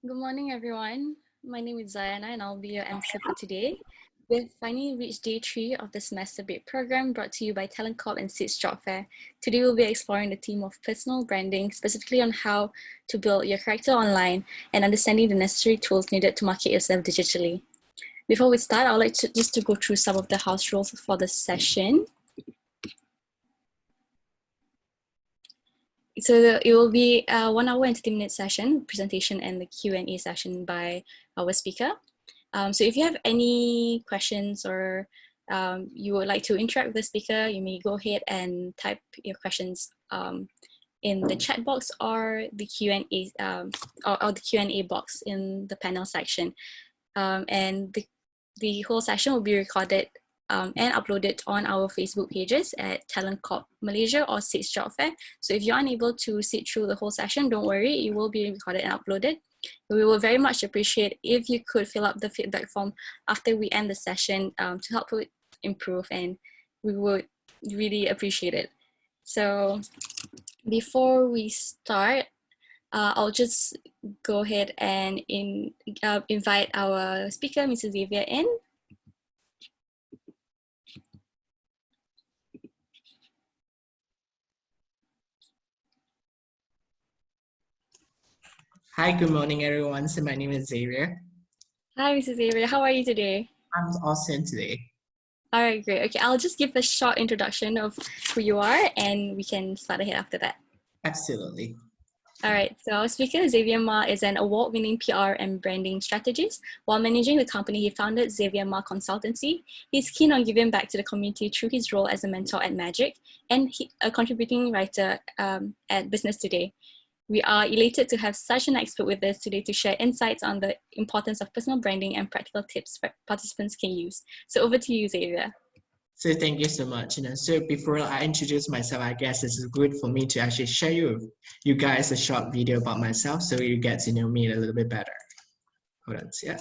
Good morning, everyone. My name is Zayana, and I'll be your MC for today. We've finally reached day 3 of the semester break program brought to you by TalentCorp and SITS Job Fair. Today, we'll be exploring the theme of personal branding, specifically on how to build your character online and understanding the necessary tools needed to market yourself digitally. Before we start, I would like to go through some of the house rules for the session. So it will be a 1 hour and 30-minute session, presentation and the Q&A session by our speaker. So if you have any questions or you would like to interact with the speaker, you may go ahead and type your questions in the chat box or the Q&A or the Q&A box in the panel section. And the whole session will be recorded and uploaded on our Facebook pages at TalentCorp Malaysia or SITS Job Fair. So if you're unable to sit through the whole session, don't worry, it will be recorded and uploaded. We will very much appreciate if you could fill up the feedback form after we end the session to help it improve, and we would really appreciate it. So before we start, I'll just go ahead and invite our speaker, Mrs. Xavier, in. Hi, good morning, everyone. So my name is Xavier. Hi, Mrs. Xavier. How are you today? I'm awesome today. All right, great. Okay, I'll just give a short introduction of who you are, and we can start ahead after that. Absolutely. All right, so our speaker, Xavier Ma, is an award-winning PR and branding strategist. While managing the company, he founded Xavier Ma Consultancy. He's keen on giving back to the community through his role as a mentor at Magic and a contributing writer at Business Today. We are elated to have such an expert with us today to share insights on the importance of personal branding and practical tips participants can use. So over to you, Xavier. So thank you so much. So before I introduce myself, I guess it's good for me to actually share you guys a short video about myself so you get to know me a little bit better. Hold on, yeah.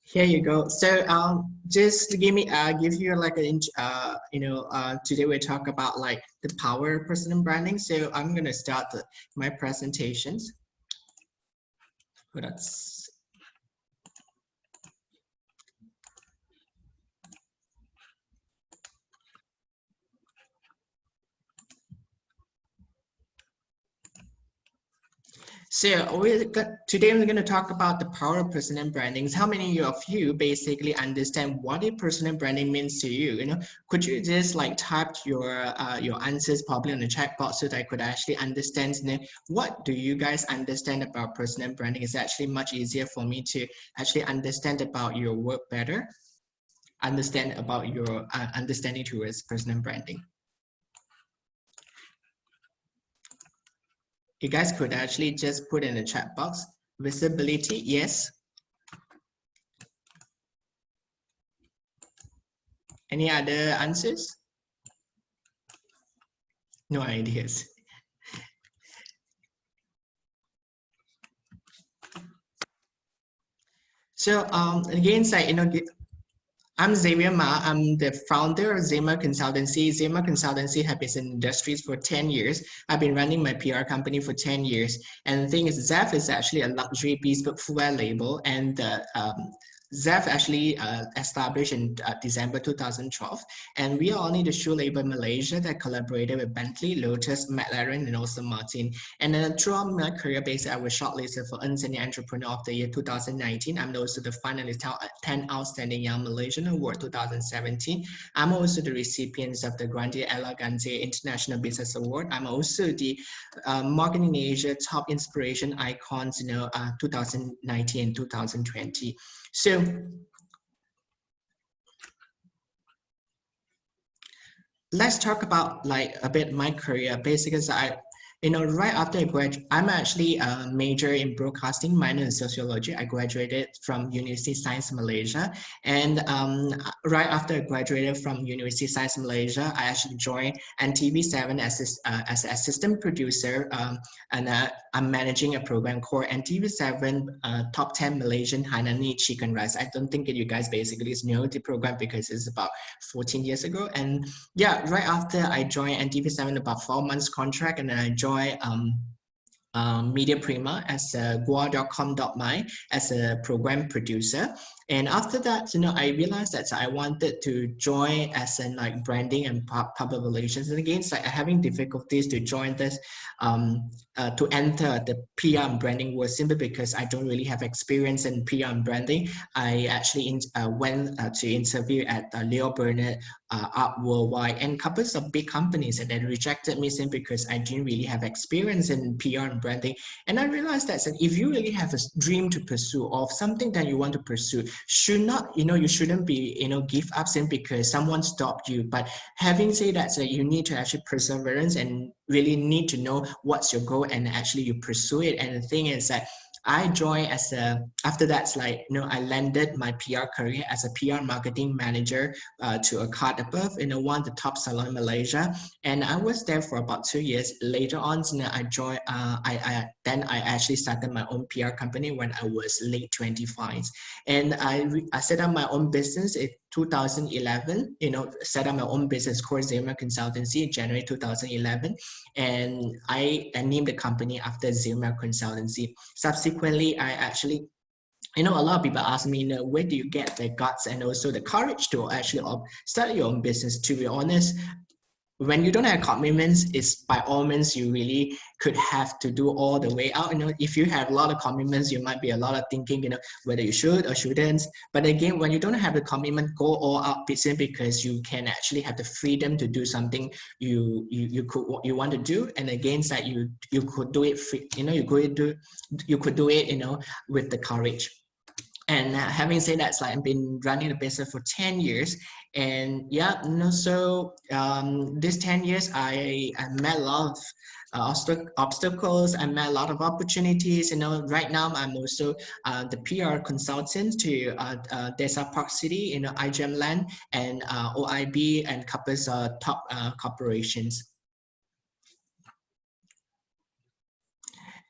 Here you go. So just to give you like a today we talk about like the power of personal branding. So I'm gonna start my presentations. Hold on. So today we're going to talk about the power of personal branding. How many of you basically understand what a personal branding means to you? Could you just like type your answers probably in the chat box so that I could actually understand what do you guys understand about personal branding? It's actually much easier for me to actually understand about your work better, understand about your understanding towards personal branding. You guys could actually just put in the chat box Visibility, yes. Any other answers? No ideas. So again, like, I'm Xavier Ma. I'm the founder of Zema Consultancy. Zema Consultancy has been in industries for 10 years. I've been running my PR company for 10 years. And the thing is, Zef is actually a luxury bespoke footwear label. And Zef actually established in December 2012. And we are only the shoe label in Malaysia that collaborated with Bentley, Lotus, McLaren, and also Martin. And then throughout my career base, I was shortlisted for Ernst & Entrepreneur of the Year 2019. I'm also the finalist 10 Outstanding Young Malaysian Award 2017. I'm also the recipient of the Grande Elegante International Business Award. I'm also the Marketing Asia Top Inspiration Icons, 2019 and 2020. So let's talk about like a bit my career. Basically, right after I graduated, I'm actually a major in broadcasting, minor in sociology. I graduated from University of Science Malaysia. And right after I graduated from University of Science Malaysia, I actually joined NTV7 as an assistant producer. And I'm managing a program called NTV7 Top 10 Malaysian Hainanese Chicken Rice. I don't think that you guys basically know the program because it's about 14 years ago. And yeah, right after I joined NTV7, about 4 months contract, and then I joined Media Prima as a gua.com.my as a program producer. And after that, I realized that I wanted to join as in like branding and public relations. And again, it's like having difficulties to join this, to enter the PR and branding world simply because I don't really have experience in PR and branding. I actually went to interview at Leo Burnett, Art Worldwide, and couples of big companies, and then rejected me simply because I didn't really have experience in PR and branding. And I realized that if you really have a dream to pursue or something that you want to pursue, you shouldn't be, give up simply because someone stopped you. But having said that, so you need to actually perseverance and really need to know what's your goal and actually you pursue it. And the thing is that I joined after that, I landed my PR career as a PR marketing manager to a card above, one of the top salon in Malaysia. And I was there for about 2 years. Later on, I joined, then I actually started my own PR company when I was late 25s. And I set up my own business in 2011, set up my own business called Zema Consultancy in January 2011. And I named the company after Zema Consultancy. Subsequently, I actually, a lot of people ask me, where do you get the guts and also the courage to actually start your own business? To be honest, when you don't have commitments, it's by all means you really could have to do all the way out. If you have a lot of commitments, you might be a lot of thinking, whether you should or shouldn't. But again, when you don't have the commitment, go all out because you can actually have the freedom to do something you want to do. And against that, you could do it free, you could do it, with the courage. And having said that, I've been running the business for 10 years. And yeah, so these 10 years, I met a lot of obstacles. I met a lot of opportunities. Right now, I'm also the PR consultant to Desa Park City, iGEM Land, and OIB, and couples top corporations.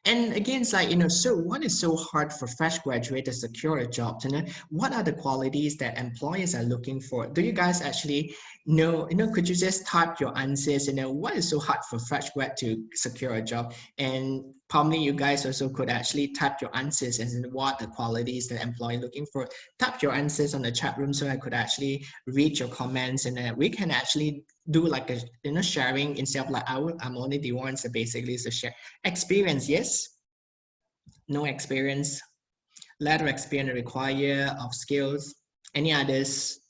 And again, it's so what is so hard for fresh graduates to secure a job? What are the qualities that employers are looking for? Do you guys actually know, could you just type your answers, what is so hard for fresh grad to secure a job? And probably you guys also could actually type your answers as in what the qualities that employer looking for. Type your answers on the chat room so I could actually read your comments, and we can actually do like a sharing instead of like I'm only the ones that basically is to share experience. Yes, no experience, letter experience require of skills. Any others?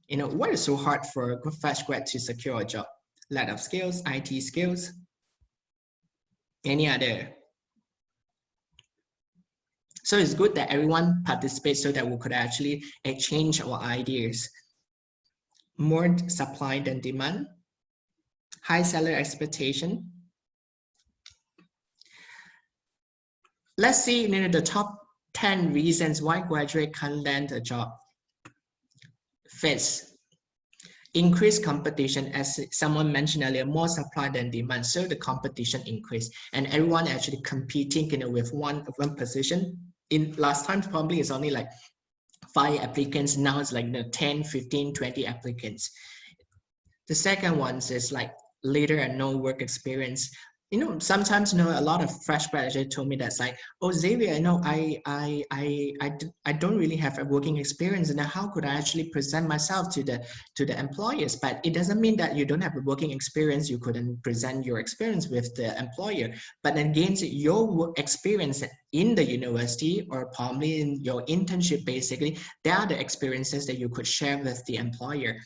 What is so hard for a fresh grad to secure a job? Lack of skills, IT skills. Any other? So it's good that everyone participates so that we could actually exchange our ideas. More supply than demand, high salary expectation. let's see, you know, the top 10 reasons why graduate can't land a job. First, increased competition. As someone mentioned earlier, more supply than demand, so the competition increased, and everyone actually competing, you know, with one position. In last time probably it's only like 5 applicants, now it's like, you know, 10, 15, 20 applicants. The second one is like little and no work experience. You know, sometimes, you know, a lot of fresh graduates told me that's like, oh, Xavier, I know I don't really have a working experience, and how could I actually present myself to the employers? But it doesn't mean that you don't have a working experience, you couldn't present your experience with the employer. But against your work experience in the university or probably in your internship, basically, they are the experiences that you could share with the employer.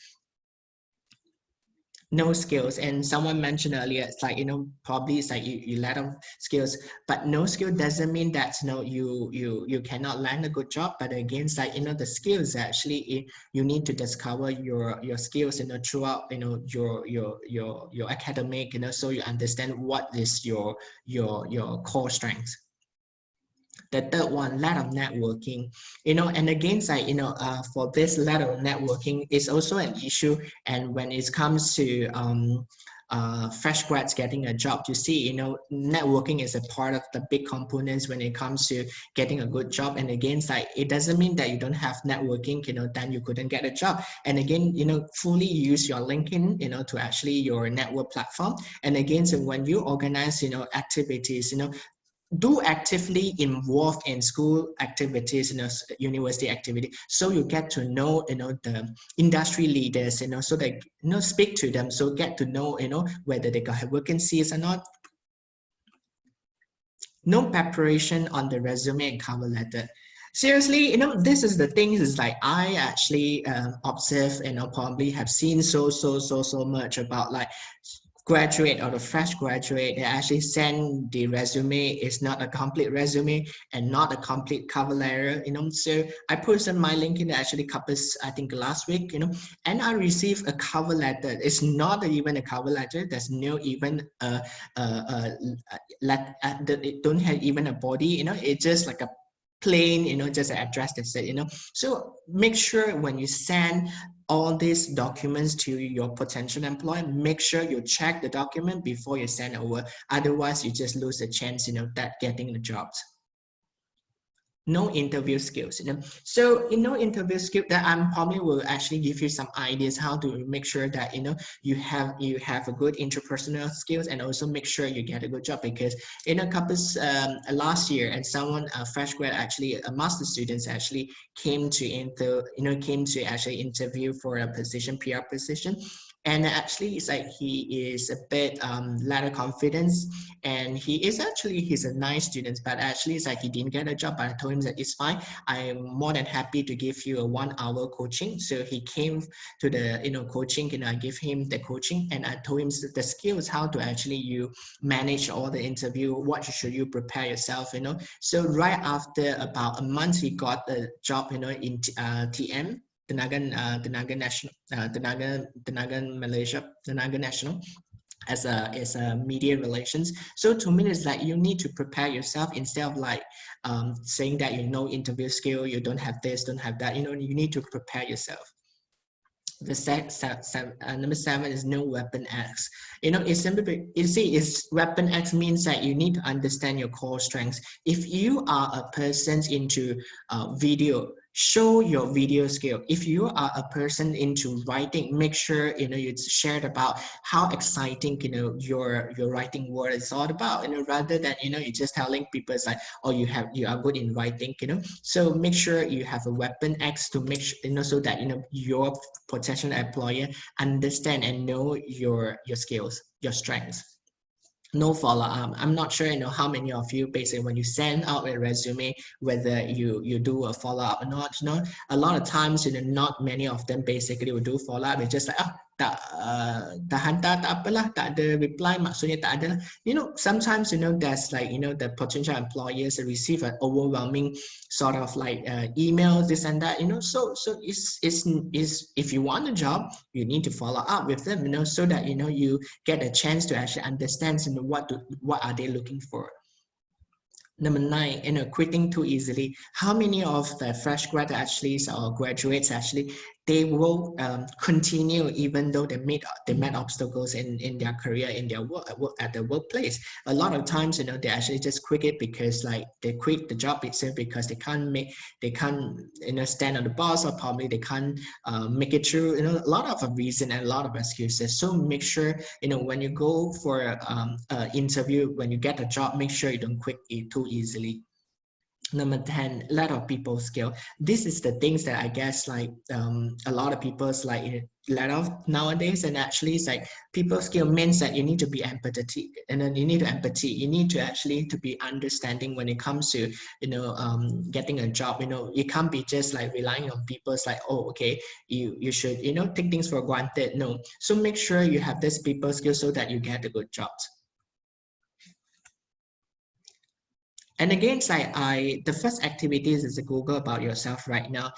No skills, and someone mentioned earlier, it's like, you know, probably it's like you lack of skills, but no skill doesn't mean that, you know, you cannot land a good job. But again, it's like, you know, the skills actually, you need to discover your skills, you know, throughout, you know, your academic, you know, so you understand what is your core strengths. The third one, lack of networking, you know, and again, like, you know, for this lack of networking is also an issue. And when it comes to fresh grads getting a job, you see, you know, networking is a part of the big components when it comes to getting a good job. And again, like, it doesn't mean that you don't have networking, you know, then you couldn't get a job. And again, you know, fully use your LinkedIn, you know, to actually your network platform. And again, so when you organize, you know, activities, you know, do actively involved in school activities, you know, university activity, so you get to know, you know, the industry leaders, you know, so they, you know, speak to them, so get to know, you know, whether they got vacancies or not. No preparation on the resume and cover letter. Seriously, you know, this is the thing is like, I actually observe, you know, probably have seen so much about like graduate or the fresh graduate, they actually send the resume is not a complete resume and not a complete cover letter, you know. So I posted my LinkedIn actually covers, I think last week, you know, and I received a cover letter. It's not even a cover letter. There's no even it don't have even a body, you know. It's just like a plain, you know, just an address that's it, you know. So make sure when you send all these documents to your potential employer, make sure you check the document before you send over. Otherwise, you just lose a chance, you know, that getting the jobs. No interview skills, you know. So in no interview skill, that I'm probably will actually give you some ideas how to make sure that, you know, you have a good interpersonal skills, and also make sure you get a good job. Because in a couple last year, and someone, a fresh grad, actually a master students actually came to actually interview for a position, PR position. And actually it's like he is a bit lack of confidence, and he's a nice student, but actually it's like he didn't get a job. But I told him that it's fine, I'm more than happy to give you a 1 hour coaching. So he came to the, you know, coaching, and I give him the coaching, and I told him the skills, how to actually you manage all the interview, what should you prepare yourself, you know. So right after about a month, he got a job, you know, in TM, Tenaga National, Tenaga Malaysia, Tenaga National, as a media relations. So to me, it's like you need to prepare yourself instead of like saying that you know interview skill, you don't have this, don't have that. You know, you need to prepare yourself. The number 7 is no weapon X. You know, it's simply, you see, it's weapon X means that you need to understand your core strengths. If you are a person into video, show your video skill. If you are a person into writing, make sure, you know, you shared about how exciting, you know, your writing word is all about, you know, rather than, you know, you're just telling people it's like, oh, you are good in writing, you know. So make sure you have a weapon X to make sure, you know, so that, you know, your potential employer understand and know your skills, your strengths. No follow-up. I'm not sure, you know, how many of you basically when you send out a resume, whether you do a follow-up or not. You know, a lot of times, you know, not many of them basically will do follow-up. It's just like, tak hantar, tak apalah, tak ada reply, maksudnya tak ada. You know, sometimes, you know, that's like, you know, the potential employers receive an overwhelming sort of like emails, this and that, you know. So it's if you want a job, you need to follow up with them, you know, so that, you know, you get a chance to actually understand, you know, what are they looking for. Number 9, quitting too easily. How many of the fresh grad actually or graduates actually they will continue even though they met obstacles in their career, in their work at the workplace. A lot of times, they actually just quit it because like they quit the job itself because they can't stand on the boss, or probably they can't make it through. A lot of reason and a lot of excuses. So make sure when you go for an interview, when you get a job, make sure you don't quit it too easily. Number 10, let of people skill. This is the things that I guess like a lot of people's like let off nowadays. And actually it's like people skill means that you need to be empathetic, and then you need to actually to be understanding when it comes to getting a job. You can't be just like relying on people. It's like, oh, okay, you should take things for granted. No, so make sure you have this people skill so that you get a good job. And again, it's like the first activities is to Google about yourself right now.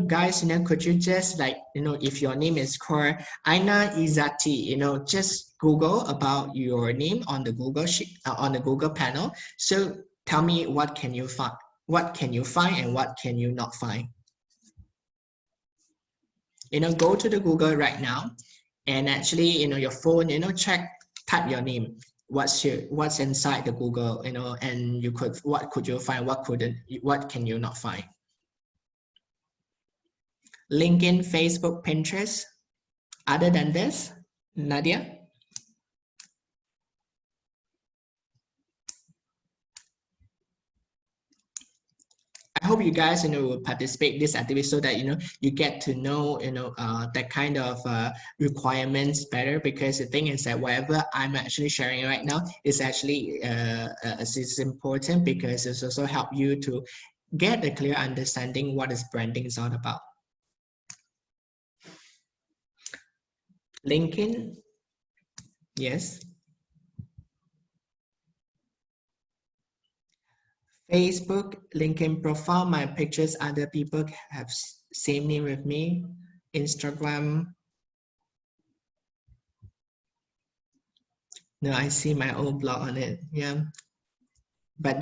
Guys, could you just like, if your name is called Aina Izati, just Google about your name on the Google sheet, on the Google panel. So tell me, what can you find? What can you find and what can you not find? Go to the Google right now, and actually, your phone, type your name. What's inside the Google, and what could you find? What can you not find? LinkedIn, Facebook, Pinterest. Other than this, Nadia? I hope you guys will participate in this activity so that you get to know that kind of requirements better, because the thing is that whatever I'm actually sharing right now is actually is important, because it's also help you to get a clear understanding what is branding is all about. LinkedIn, yes. Facebook, LinkedIn profile, my pictures, other people have same name with me. Instagram. No, I see my own blog on it. Yeah. But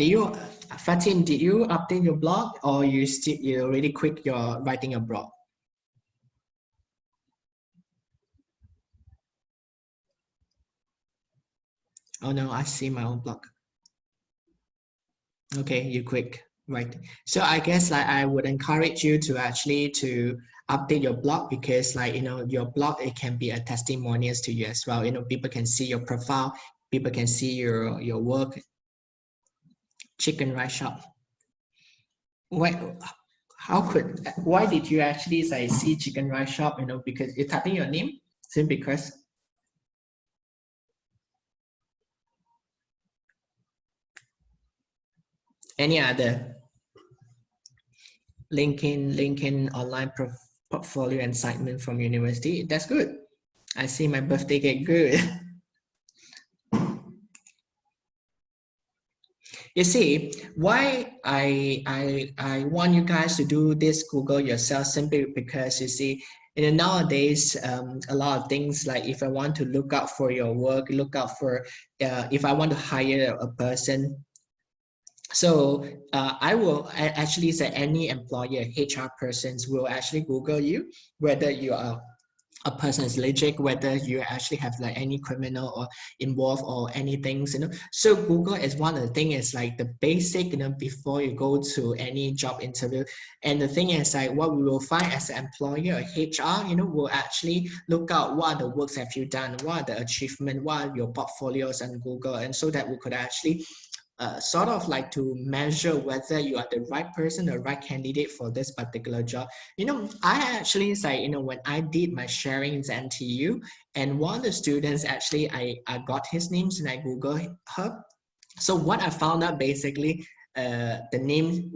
Fatin, did you update your blog, or you already quit your writing a blog? Oh no, I see my own blog. Okay, you quit, right? So I guess like I would encourage you to actually to update your blog, because like your blog, it can be a testimonials to you as well. People can see your profile, people can see your work. Chicken rice shop. Why did you actually say see chicken rice shop? Because you're typing your name, simply because. Any other? LinkedIn online portfolio and assignment from university. That's good. I see my birthday cake. Good. You see, why I want you guys to do this Google yourself, simply because you see, nowadays, a lot of things, like if I want to look out for your work, look out for, if I want to hire a person. So I will actually say any employer, HR persons will actually Google you, whether you are a person is legit, whether you actually have like any criminal or involved or anything. So Google is one of the things, is like the basic, before you go to any job interview. And the thing is like what we will find as an employer or HR, will actually look out what are the works have you done, what are the achievement, what are your portfolios on Google, and so that we could actually sort of like to measure whether you are the right person, the right candidate for this particular job. I actually say, when I did my sharing in NTU, and one of the students actually, I got his names and I Googled her. So what I found out basically, the name,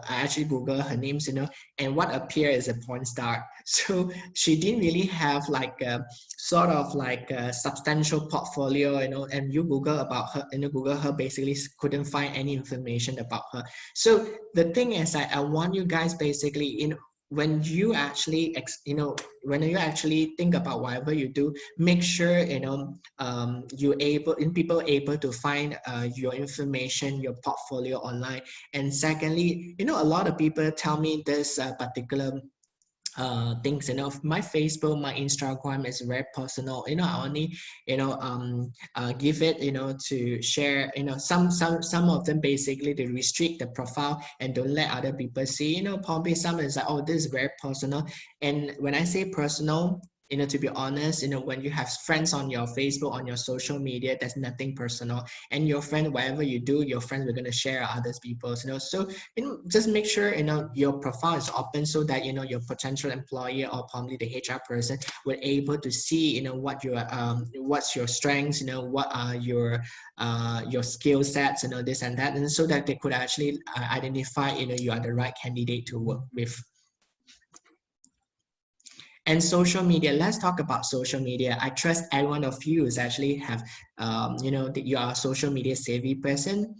I actually Google her names, and what appeared is a porn star. So she didn't really have like a sort of like a substantial portfolio, and you Google about her, Google her, basically couldn't find any information about her. So the thing is, I want you guys basically, when you actually when you actually think about whatever you do, make sure people able to find your information, your portfolio online. And secondly, a lot of people tell me this particular things, my Facebook, my Instagram is very personal. I only give it to share. Some of them basically they restrict the profile and don't let other people see. Probably some is like, oh, this is very personal. And when I say personal, to be honest, when you have friends on your Facebook, on your social media, there's nothing personal. And your friend, whatever you do, your friends are going to share others people's. So just make sure your profile is open, so that your potential employer or probably the HR person will able to see what your what's your strengths, what are your skill sets, this and that, and so that they could actually identify you are the right candidate to work with. And social media, let's talk about social media. I trust every one of you is actually have that you are a social media savvy person.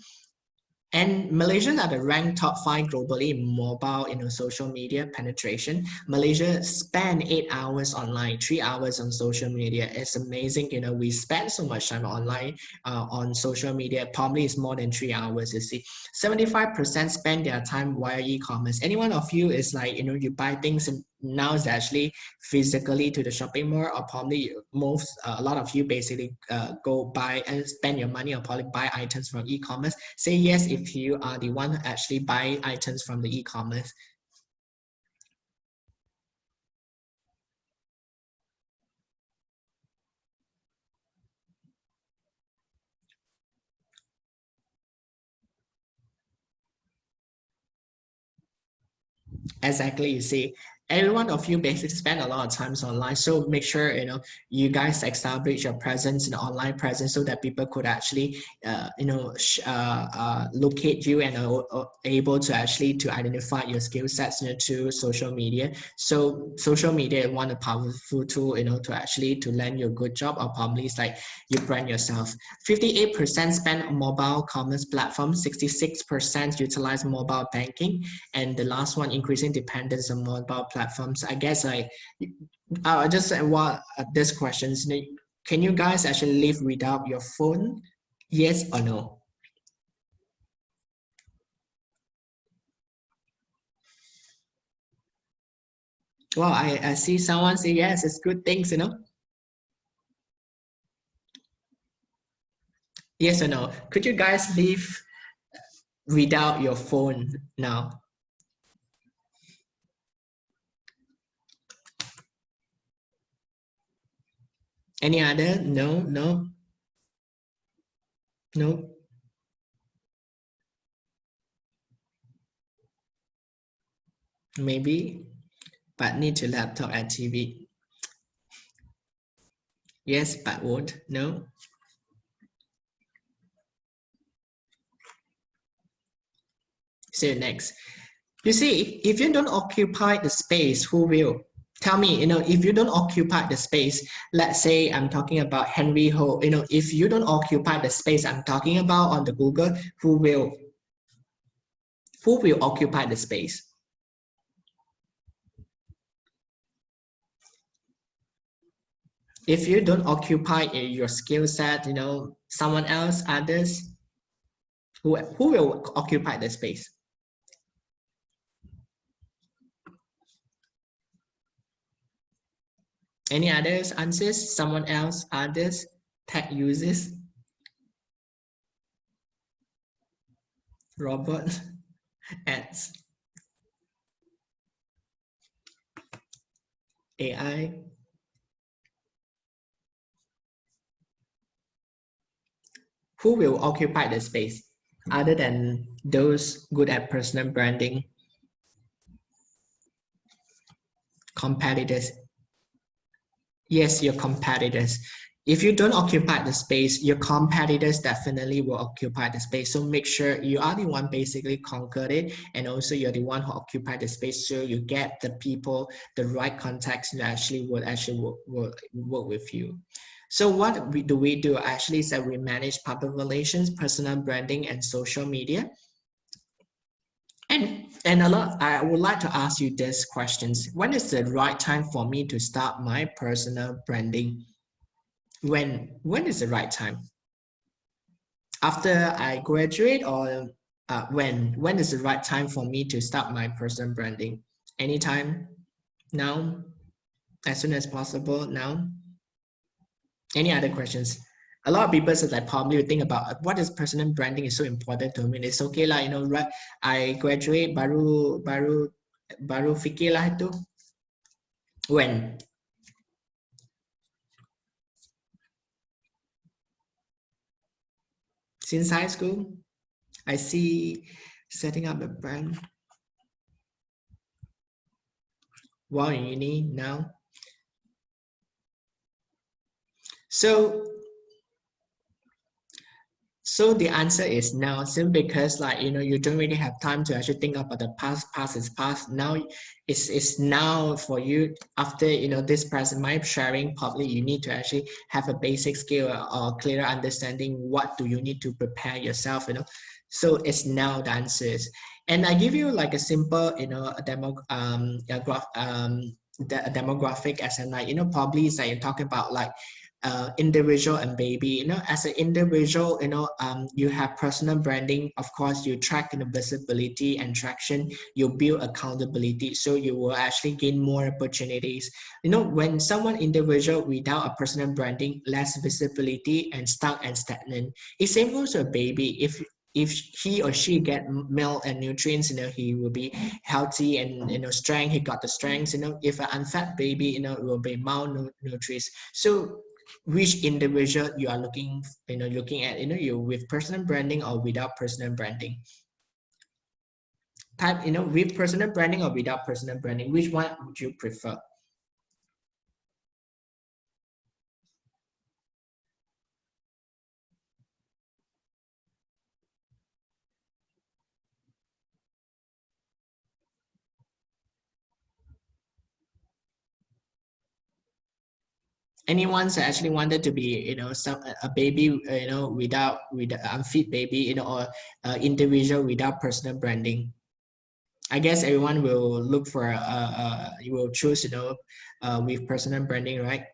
And Malaysians are the ranked top 5 globally in mobile, social media penetration. Malaysia spend 8 hours online, 3 hours on social media. It's amazing. We spend so much time online on social media. Probably it's more than 3 hours. You see, 75% spend their time via e-commerce. Any one of you is like, you buy things and now it's actually physically to the shopping mall, or probably a lot of you basically go buy and spend your money or probably buy items from e-commerce. Say yes if you are the one who actually buy items from the e-commerce. Exactly, you see, every one of you basically spend a lot of times online. So make sure you guys establish your presence, online presence, so that people could actually locate you and are able to actually to identify your skill sets to social media. So social media is one powerful tool to actually to land you a good job, or probably it's like you brand yourself. 58% spend on mobile commerce platforms, 66% utilize mobile banking, and the last one, increasing dependence on mobile platforms. I guess I just want this questions. Can you guys actually live without your phone? Yes or no? Well, I see someone say yes, it's good things, Yes or no? Could you guys live without your phone now? Any other? No, no, no, maybe, but need to laptop and TV. Yes, but won't. No. See you next. You see, if you don't occupy the space, who will? Tell me, if you don't occupy the space, let's say I'm talking about Henry Ho, if you don't occupy the space I'm talking about on the Google, who will? Who will occupy the space? If you don't occupy your skill set, someone else, others, who will occupy the space? Any others answers? Someone else, others, tech users, robot, ads, AI. Who will occupy the space other than those good at personal branding? Competitors. Yes, your competitors. If you don't occupy the space, your competitors definitely will occupy the space. So make sure you are the one basically conquered it, and also you're the one who occupy the space, so you get the people, the right contacts that actually would actually work with you. So what do we do? Actually, is that we manage public relations, personal branding, and social media. And And I would like to ask you these questions. When is the right time for me to start my personal branding? When is the right time? After I graduate, or when is the right time for me to start my personal branding? Anytime? Now? As soon as possible? Now? Any other questions? A lot of people said like probably think about what is personal branding is so important to me. It's okay lah, right? I graduate baru fikir lah itu. When? Since high school, I see setting up a brand. While in uni now. So the answer is now, simply because like you don't really have time to actually think about the past. Past is past. Now it's now for you. After this present my sharing probably you need to actually have a basic skill or clearer understanding what do you need to prepare yourself. So it's now the answer is. And I give you like a simple a demographic as in like probably it's like you're talking about like individual and baby. As an individual, you have personal branding. Of course, you track visibility and traction. You build accountability, so you will actually gain more opportunities. When someone individual without a personal branding, less visibility and stuck and stagnant. It same goes to a baby. If he or she get milk and nutrients, he will be healthy and strength. He got the strengths. If an unfed baby, it will be malnourished. So which individual you are looking at, you with personal branding or without personal branding? Type, with personal branding or without personal branding, which one would you prefer? Anyone actually wanted to be a baby without unfit baby or individual without personal branding? I guess everyone will look for you will choose with personal branding, right?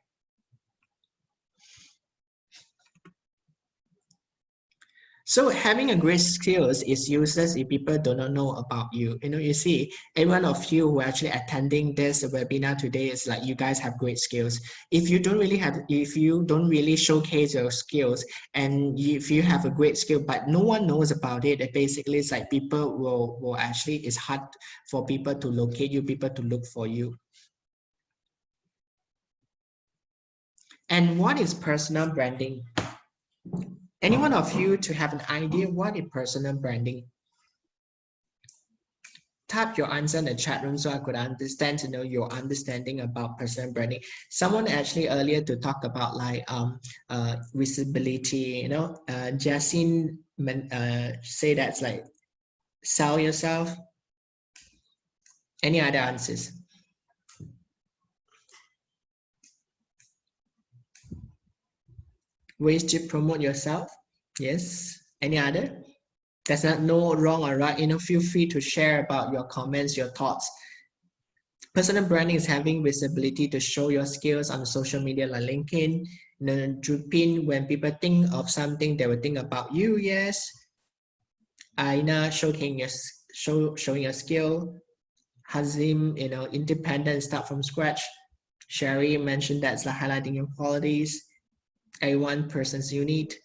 So having a great skills is useless if people do not know about you. You see, every one of you who are actually attending this webinar today is like you guys have great skills. If you don't really showcase your skills, and if you have a great skill but no one knows about it, basically it's like people will actually, it's hard for people to locate you, people to look for you. And what is personal branding? Any one of you to have an idea what is personal branding? Type your answer in the chat room so I could understand your understanding about personal branding. Someone actually earlier to talk about like visibility. Jacine say that's like sell yourself. Any other answers? Ways to promote yourself? Yes. Any other? There's not no wrong or right. Feel free to share about your comments, your thoughts. Personal branding is having visibility to show your skills on social media like LinkedIn. Drupin, when people think of something, they will think about you. Yes. Aina, showing your skill. Hazim, independent, start from scratch. Sherry mentioned that's like highlighting your qualities. A1 person's unique.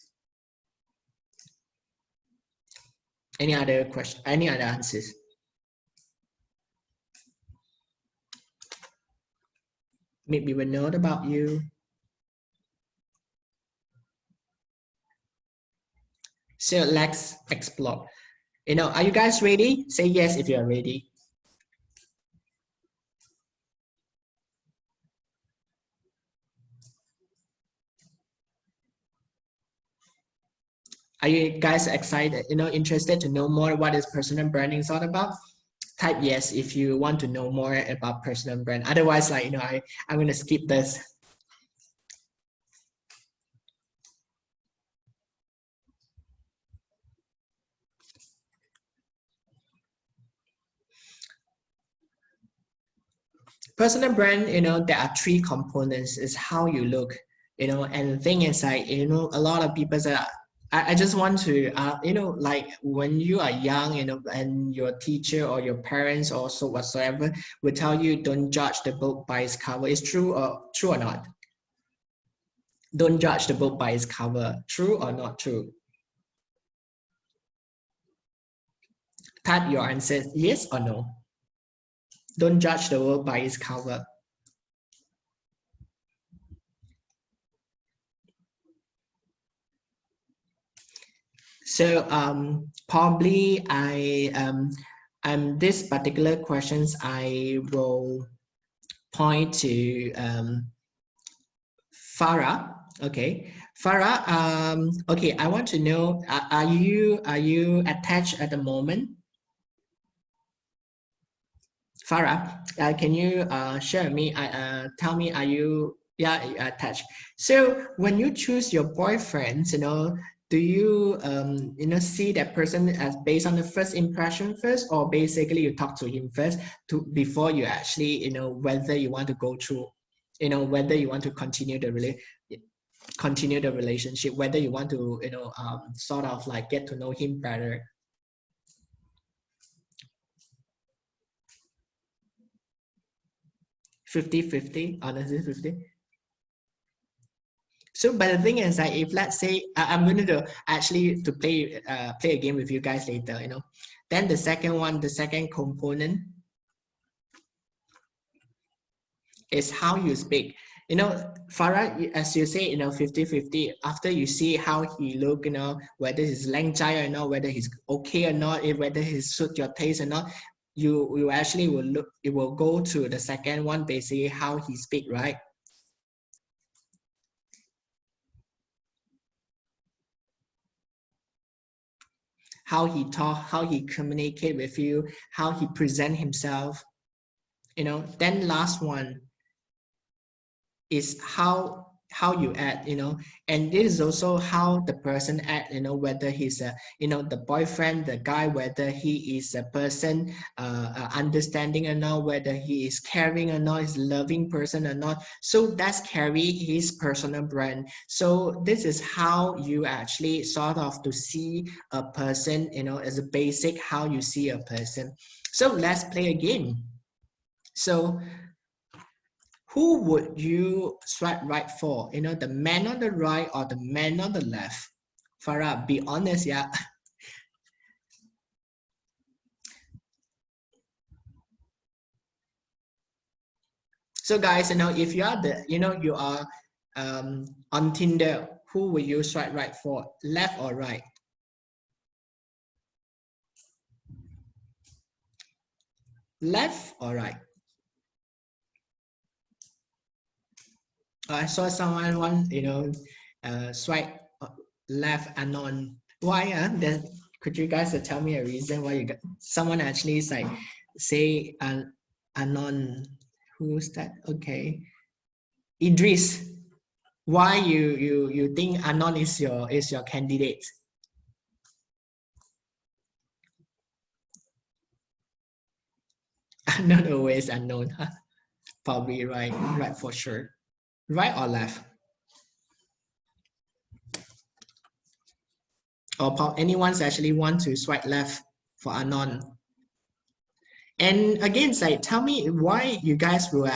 Any other question? Any other answers? Maybe we know about you. So let's explore. Are you guys ready? Say yes if you are ready. Are you guys excited, interested to know more what is personal branding is all about? Type yes if you want to know more about personal brand. Otherwise, like, I'm going to skip this. Personal brand, there are three components. Is how you look, and the thing is like, a lot of people say, I just want to, like when you are young, and your teacher or your parents or so whatsoever will tell you, don't judge the book by its cover. Is true or not? Don't judge the book by its cover. True or not true? Type your answer, yes or no. Don't judge the book by its cover. So probably this particular questions I will point to Farah. Okay, Farah. Okay, I want to know, are you attached at the moment? Farah, can you share me? Tell me, are you attached? So when you choose your boyfriend, do you see that person as based on the first impression first, or basically you talk to him first before you actually whether you want to go through, whether you want to continue the relationship, whether you want to sort of like get to know him better. 50-50, honestly 50. So, but the thing is that if let's say I'm going to actually to play a game with you guys later, then the second component is how you speak. Farah, as you say, 50-50. After you see how he look, whether he's langjai or not, whether he's okay or not, whether he suit your taste or not, you actually will look. It will go to the second one, basically how he speak, right? How he talk, how he communicate with you, how he present himself, then last one is how you act, and this is also how the person act, whether he's a, the boyfriend, the guy, whether he is a person understanding or not, whether he is caring or not, is loving person or not. So that's carry his personal brand. So this is how you actually sort of to see a person, as a basic how you see a person. So let's play a game. So who would you swipe right for? The man on the right or the man on the left? Farah, be honest, yeah. So guys, if you are you are on Tinder, who will you swipe right for? Left or right? Left or right? I saw someone swipe left anon. Why? Then could you guys tell me a reason why you got someone actually is like say anon? Who's that? Okay, Idris. Why you think anon is your candidate? Not always unknown. Huh? Probably right for sure. Right or left? Or anyone's actually want to swipe left for anon? And again, like, tell me why you guys will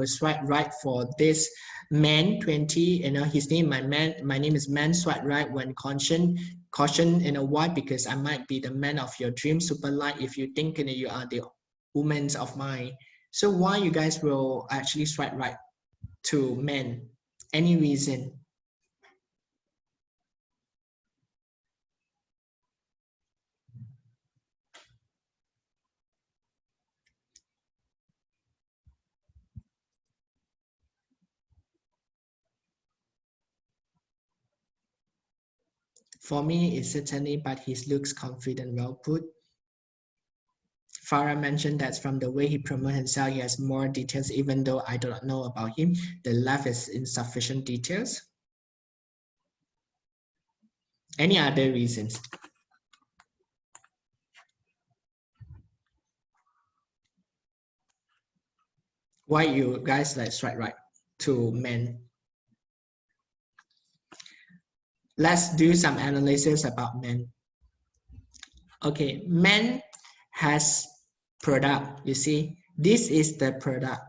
swipe right for this man 20. His name, my name is man. Swipe right when caution. Why? Because I might be the man of your dream, super light. If you think you are the woman of mine, so why you guys will actually swipe right to men? Any reason? For me, it's certainly, but his looks confident, well put. Farah mentioned that from the way he promotes himself, he has more details, even though I do not know about him. The left is insufficient details. Any other reasons? Why you guys like swipe right to men? Let's do some analysis about men. Okay, men has product. You see, this is the product,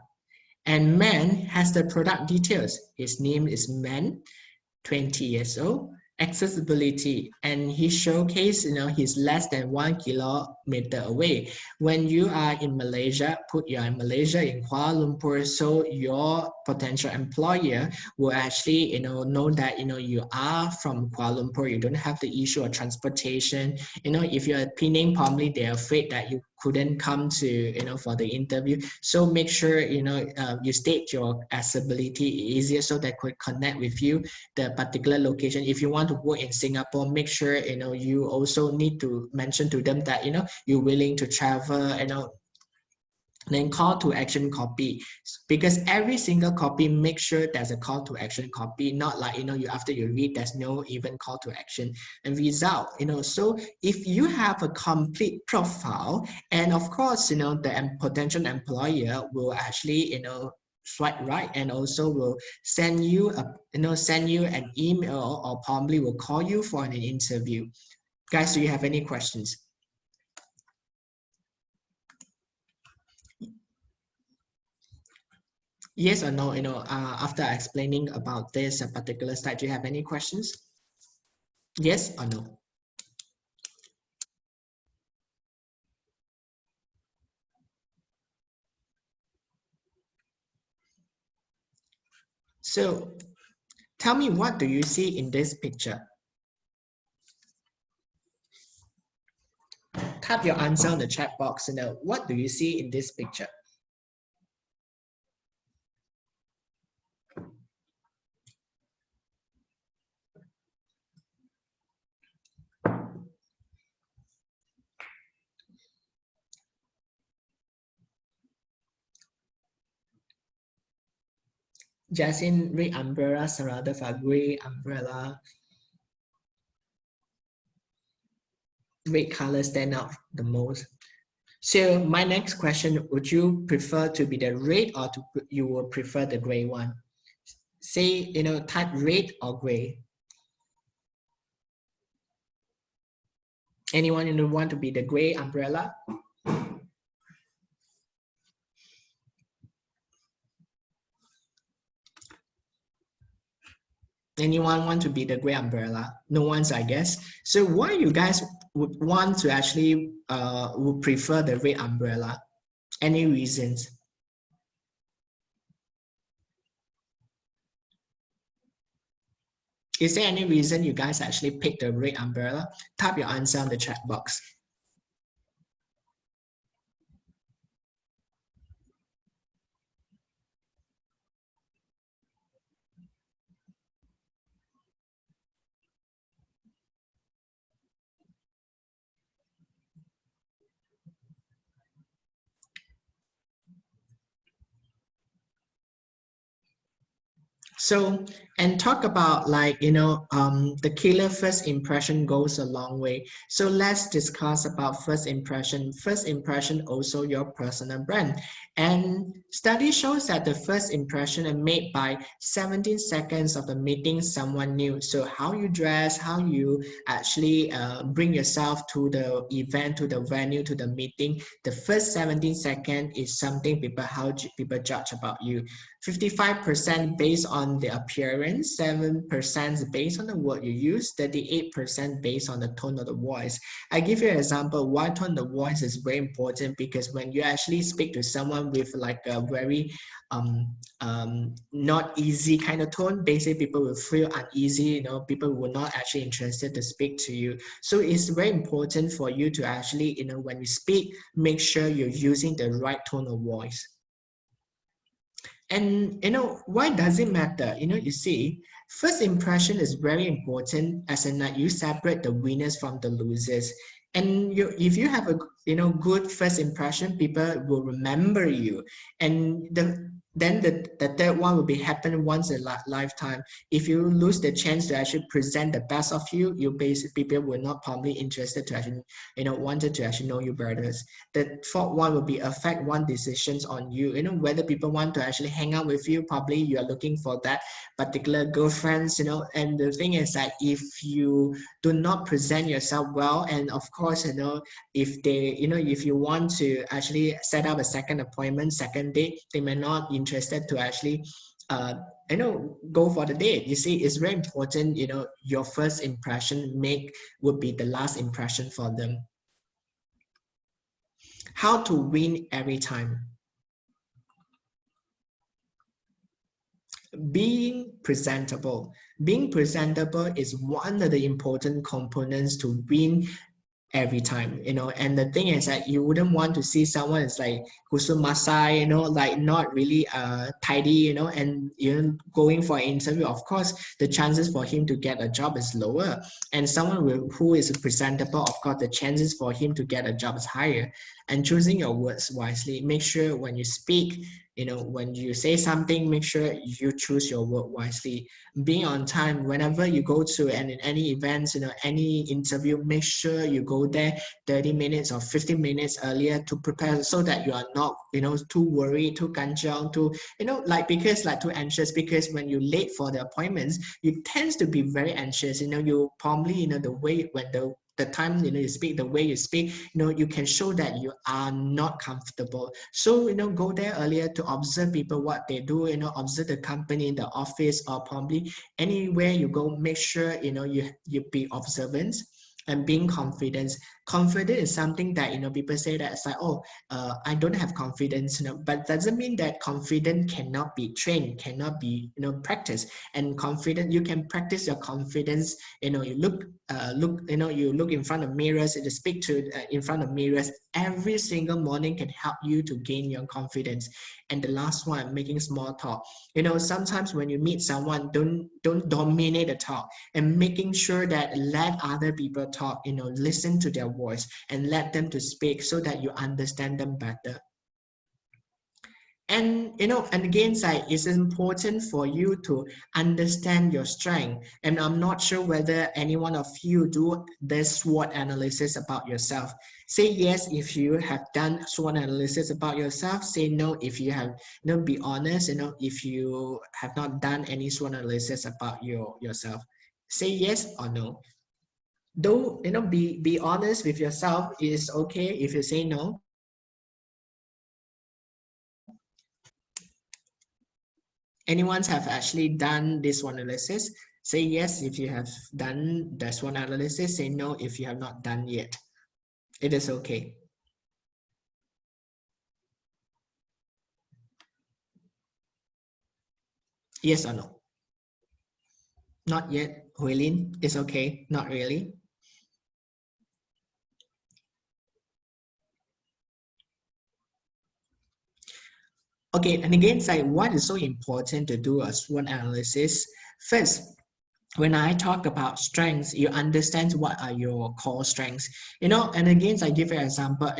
and man has the product details. His name is Man, 20 years old, accessibility, and he showcased, he's less than 1 kilometer away. When you are in Malaysia, put you are in Malaysia, in Kuala Lumpur, so your potential employer will actually, know that, you are from Kuala Lumpur, you don't have the issue of transportation. If you're Penang, probably they're afraid that you couldn't come to, for the interview. So make sure, you state your accessibility easier so they could connect with you, the particular location. If you want to work in Singapore, make sure, you also need to mention to them that, you're willing to travel, then call to action copy, because every single copy, make sure there's a call to action copy, not like, you after you read, there's no even call to action. And result, so if you have a complete profile, and of course, the potential employer will actually, swipe right, and also will send you an email, or probably will call you for an interview. Guys, do you have any questions? Yes or no, after explaining about this particular slide, do you have any questions? Yes or no? So tell me, what do you see in this picture? Type your answer in the chat box. What do you see in this picture? Jasin, red umbrella surrounded by gray umbrella. Red color stand out the most. So my next question, would you prefer to be the red, or you would prefer the gray one? Say, type red or gray. Anyone want to be the gray umbrella? Anyone want to be the gray umbrella? No one's, I guess. So why you guys would want to actually would prefer the red umbrella? Any reasons? Is there any reason you guys actually picked the red umbrella? Type your answer in the chat box. So, and talk about like, the killer first impression goes a long way. So let's discuss about first impression. First impression also your personal brand. And study shows that the first impression is made by 17 seconds of the meeting someone new. So how you dress, how you actually bring yourself to the event, to the venue, to the meeting. The first 17 seconds is something how people judge about you. 55% based on the appearance, 7% based on the word you use, 38% based on the tone of the voice. I give you an example why tone of the voice is very important, because when you actually speak to someone with like a very not easy kind of tone, basically people will feel uneasy, people will not actually interested to speak to you. So it's very important for you to actually, when you speak, make sure you're using the right tone of voice. And why does it matter? You see, first impression is very important, as in that you separate the winners from the losers. And if you have a good first impression, people will remember you. And the third one will be happen once in a lifetime. If you lose the chance to actually present the best of you, people will not probably interested to actually wanted to actually know you better. The fourth one will be affect one decisions on you, whether people want to actually hang out with you. Probably you are looking for that particular girlfriends, and the thing is that if you do not present yourself well, and of course, if you want to actually set up a second appointment, second date, they may not interested to actually go for the date. You see, it's very important, your first impression would be the last impression for them. How to win every time. Being presentable. Being presentable is one of the important components to win every time, and the thing is that you wouldn't want to see someone is like kusumasai, like not really tidy, and going for an interview. Of course, the chances for him to get a job is lower, and someone who is presentable, of course, the chances for him to get a job is higher. And choosing your words wisely. Make sure when you speak, when you say something, make sure you choose your word wisely. Being on time whenever you go to any events, any interview, make sure you go there 30 minutes or 15 minutes earlier to prepare, so that you are not too worried, too kanchiong, too because too anxious. Because when you're late for the appointments, you tends to be very anxious. You probably the way when the time you speak, the way you speak, you can show that you are not comfortable. So go there earlier to observe people, what they do, observe the company, the office, or probably anywhere you go. Make sure you be observant. And being confident is something that people say that it's like, oh, I don't have confidence, but doesn't mean that confidence cannot be trained, cannot be practiced. And confident, you can practice your confidence. You look you look in front of mirrors, and speak to in front of mirrors every single morning can help you to gain your confidence. And the last one, making small talk. Sometimes when you meet someone, don't dominate the talk, and making sure that let other people talk, listen to their voice and let them to speak, so that you understand them better. And and again, it's important for you to understand your strength. And I'm not sure whether any one of you do this SWOT analysis about yourself. Say yes if you have done SWOT analysis about yourself. Say no if you have. Be honest. If you have not done any SWOT analysis about yourself. Say yes or no. Though be honest with yourself. Is okay if you say no. Anyone have actually done this SWOT analysis? Say yes if you have done the SWOT analysis. Say no if you have not done yet. It is okay. Yes or no? Not yet. Huilin, it's okay. Not really. Okay, and again, what is so important to do a SWOT analysis? First, when I talk about strengths, you understand what are your core strengths, and again, I give an example,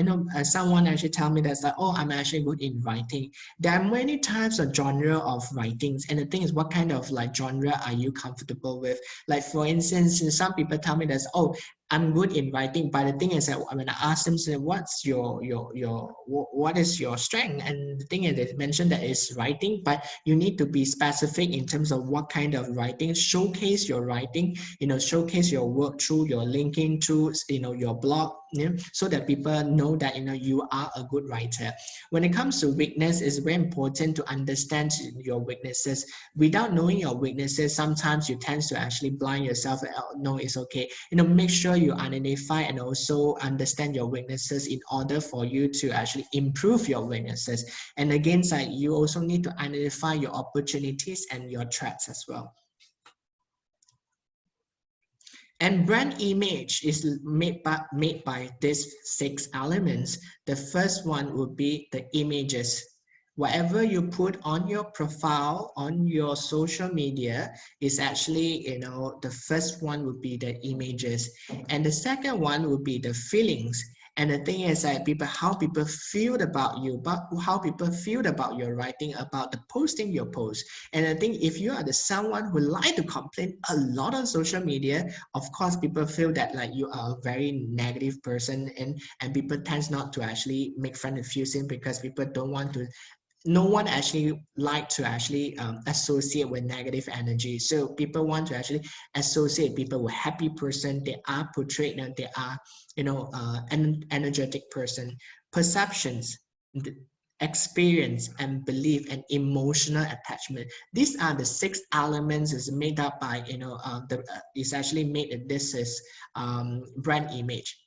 someone actually tell me that's like, oh, I'm actually good in writing. There are many types of genre of writings, and the thing is, what kind of genre are you comfortable with? Like, for instance, some people tell me that, oh, I'm good in writing, but the thing is that when I ask them, say, what's what is your strength? And the thing is, they mentioned that it's writing, but you need to be specific in terms of what kind of writing. Showcase your writing, showcase your work through your LinkedIn, through your blog, so that people know that you are a good writer. When it comes to weakness, it's very important to understand your weaknesses. Without knowing your weaknesses, sometimes you tend to actually blind yourself. Oh, no, it's okay. Make sure you identify and also understand your weaknesses in order for you to actually improve your weaknesses. And again, you also need to identify your opportunities and your threats as well. And brand image is made by these 6 elements. The first one would be the images. Whatever you put on your profile, on your social media, is actually, the first one would be the images. And the second one would be the feelings. And the thing is that how people feel about you, but how people feel about your writing, about the posting your post. And I think if you are the someone who like to complain a lot on social media, of course people feel that like you are a very negative person, and people tends not to actually make friends with you because people don't want to, no one actually like to actually associate with negative energy. So people want to actually associate people with happy person. They are portrayed and they are, an energetic person. Perceptions, experience, and belief, and emotional attachment. These are the 6 elements is made up by, it's actually made, this is brand image.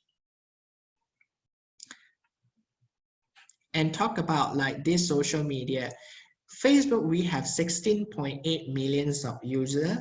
And talk about like this social media. Facebook, we have 16.8 millions of users.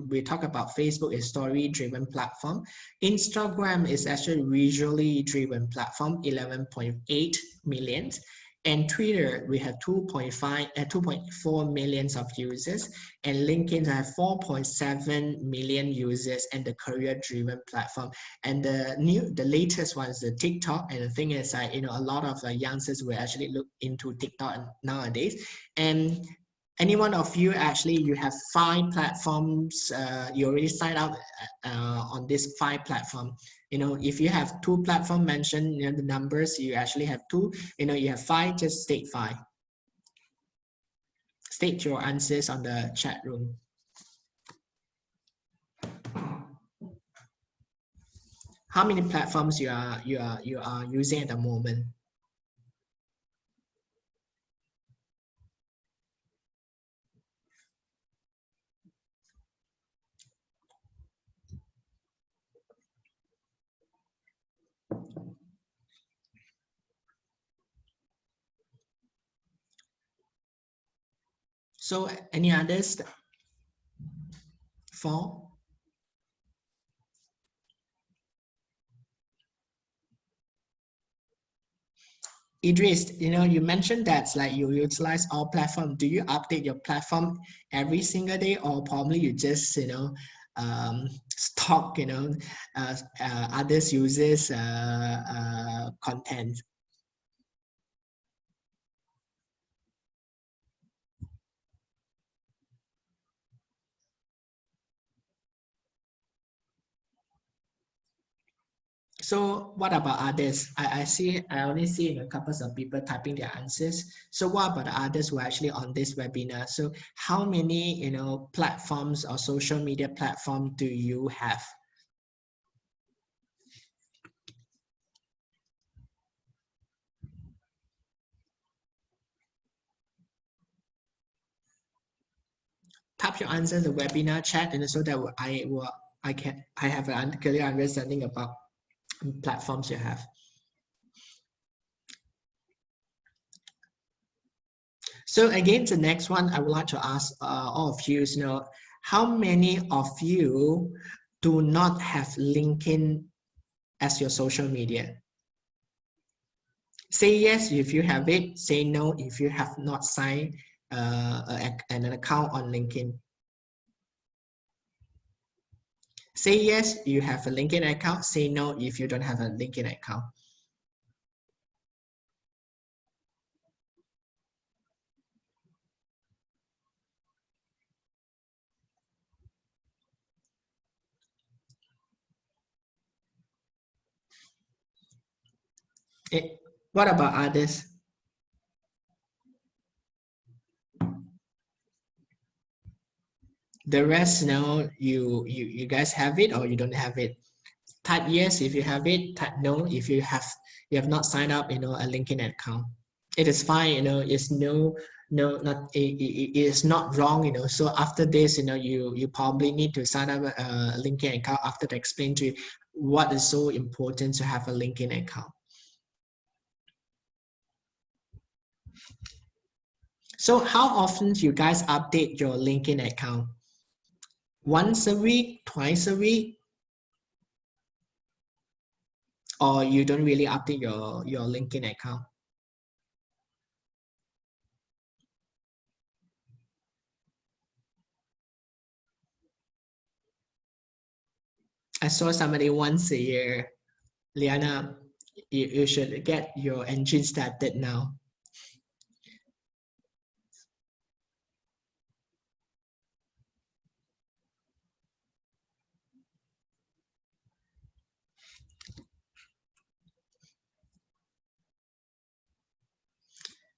We talk about Facebook is story-driven platform. Instagram is actually visually driven platform, 11.8 millions. And Twitter, we have 2.4 millions of users. And LinkedIn have 4.7 million users, and the career-driven platform. And the latest one is the TikTok. And the thing is, a lot of youngsters will actually look into TikTok nowadays. And any one of you, actually, you have 5 platforms. You already signed up on this 5 platform. If you have 2 platform mentioned, the numbers, you actually have 2. You have 5, just state 5. State your answers on the chat room. How many platforms you are using at the moment? So any others? 4? Idris, you mentioned that like you utilize all platform. Do you update your platform every single day, or probably you just stalk others users content? So what about others? I only see a couple of people typing their answers. So what about the others who are actually on this webinar? So how many platforms or social media platform do you have? Type your answer in the webinar chat, and so that I have a clear understanding about platforms you have. So again, the next one I would like to ask all of you is, how many of you do not have LinkedIn as your social media? Say yes if you have it. Say no if you have not signed an account on LinkedIn. Say yes, you have a LinkedIn account. Say no if you don't have a LinkedIn account. What about others? The rest, you guys have it or you don't have it. Type yes if you have it. Type no if you have not signed up, a LinkedIn account. It is fine, it's not it is not wrong, So after this, you probably need to sign up a LinkedIn account after I explain to you what is so important to have a LinkedIn account. So how often do you guys update your LinkedIn account? Once a week, twice a week? Or you don't really update your LinkedIn account? I saw somebody once a year. Liana, you should get your engine started now.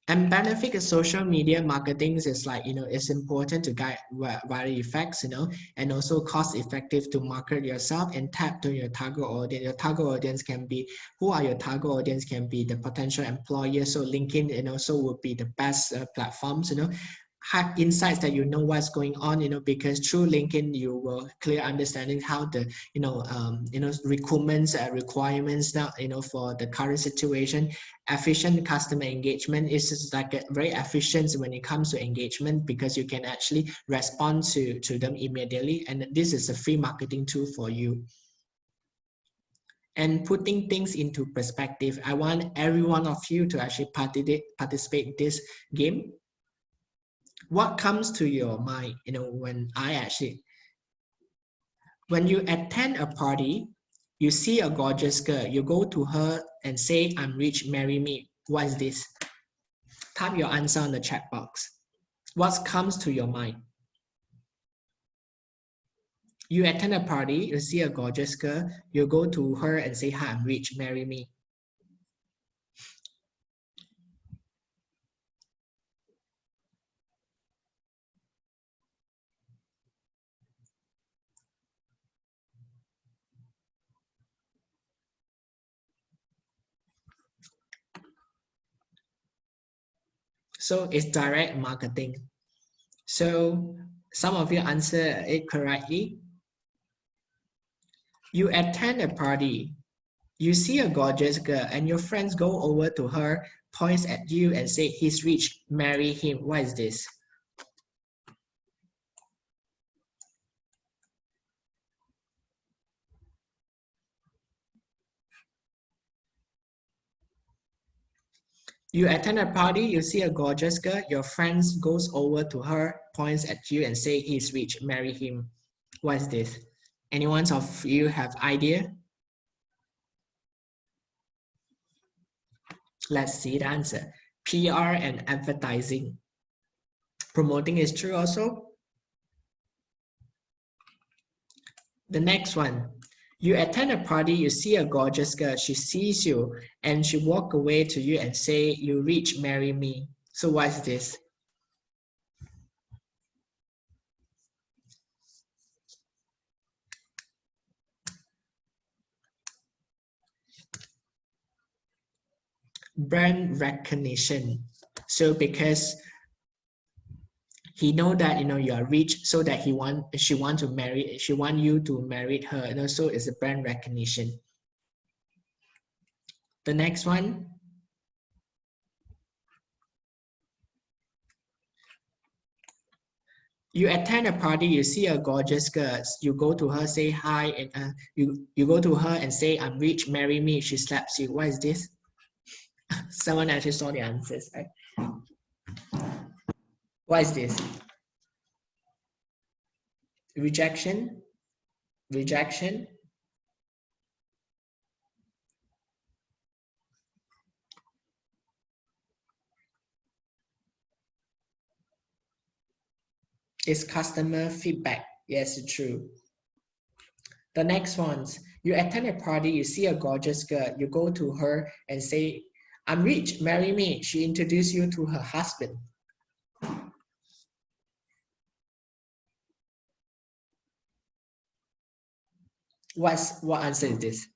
And benefit of social media marketing is like, it's important to guide viral effects, and also cost effective to market yourself and tap to your target audience. Your target audience can be, who are your target audience can be the potential employer. So LinkedIn, so would be the best platforms, have insights that what's going on, because through LinkedIn you will clear understanding how the recruitments requirements now, for the current situation. Efficient customer engagement is just like very efficient when it comes to engagement, because you can actually respond to them immediately, and this is a free marketing tool for you. And putting things into perspective, I want every one of you to actually participate in this game. What comes to your mind, when you attend a party, you see a gorgeous girl, you go to her and say, "I'm rich, marry me." What is this? Type your answer on the chat box. What comes to your mind? You attend a party, you see a gorgeous girl, you go to her and say, "Hi, I'm rich, marry me." So it's direct marketing. So some of you answer it correctly. You attend a party, you see a gorgeous girl, and your friends go over to her, points at you and say, "He's rich, marry him." What is this? You attend a party, you see a gorgeous girl, your friends goes over to her, points at you and say, "He's rich, marry him." What is this? Anyone of you have idea? Let's see the answer. PR and advertising. Promoting is true also. The next one. You attend a party, you see a gorgeous girl, she sees you, and she walk away to you and say, "You rich, marry me." So what is this? Brand recognition. So because he know that you are rich, so that she want you to marry her, and also it's a brand recognition. The next one. You attend a party, you see a gorgeous girl, you go to her, say hi, and you go to her and say, "I'm rich, marry me." She slaps you. What is this? Someone actually saw the answers, right? What is this? Rejection? Rejection? It's customer feedback. Yes, it's true. The next ones, you attend a party, you see a gorgeous girl, you go to her and say, "I'm rich, marry me." She introduces you to her husband. What answer is this?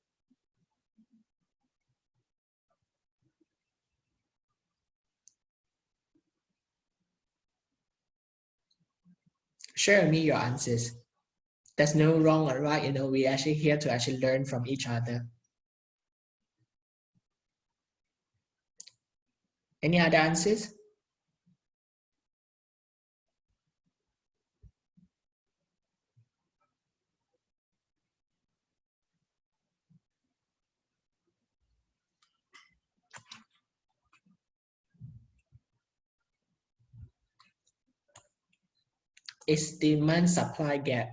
Share me your answers. There's no wrong or right, we actually here to actually learn from each other. Any other answers? It's demand supply gap.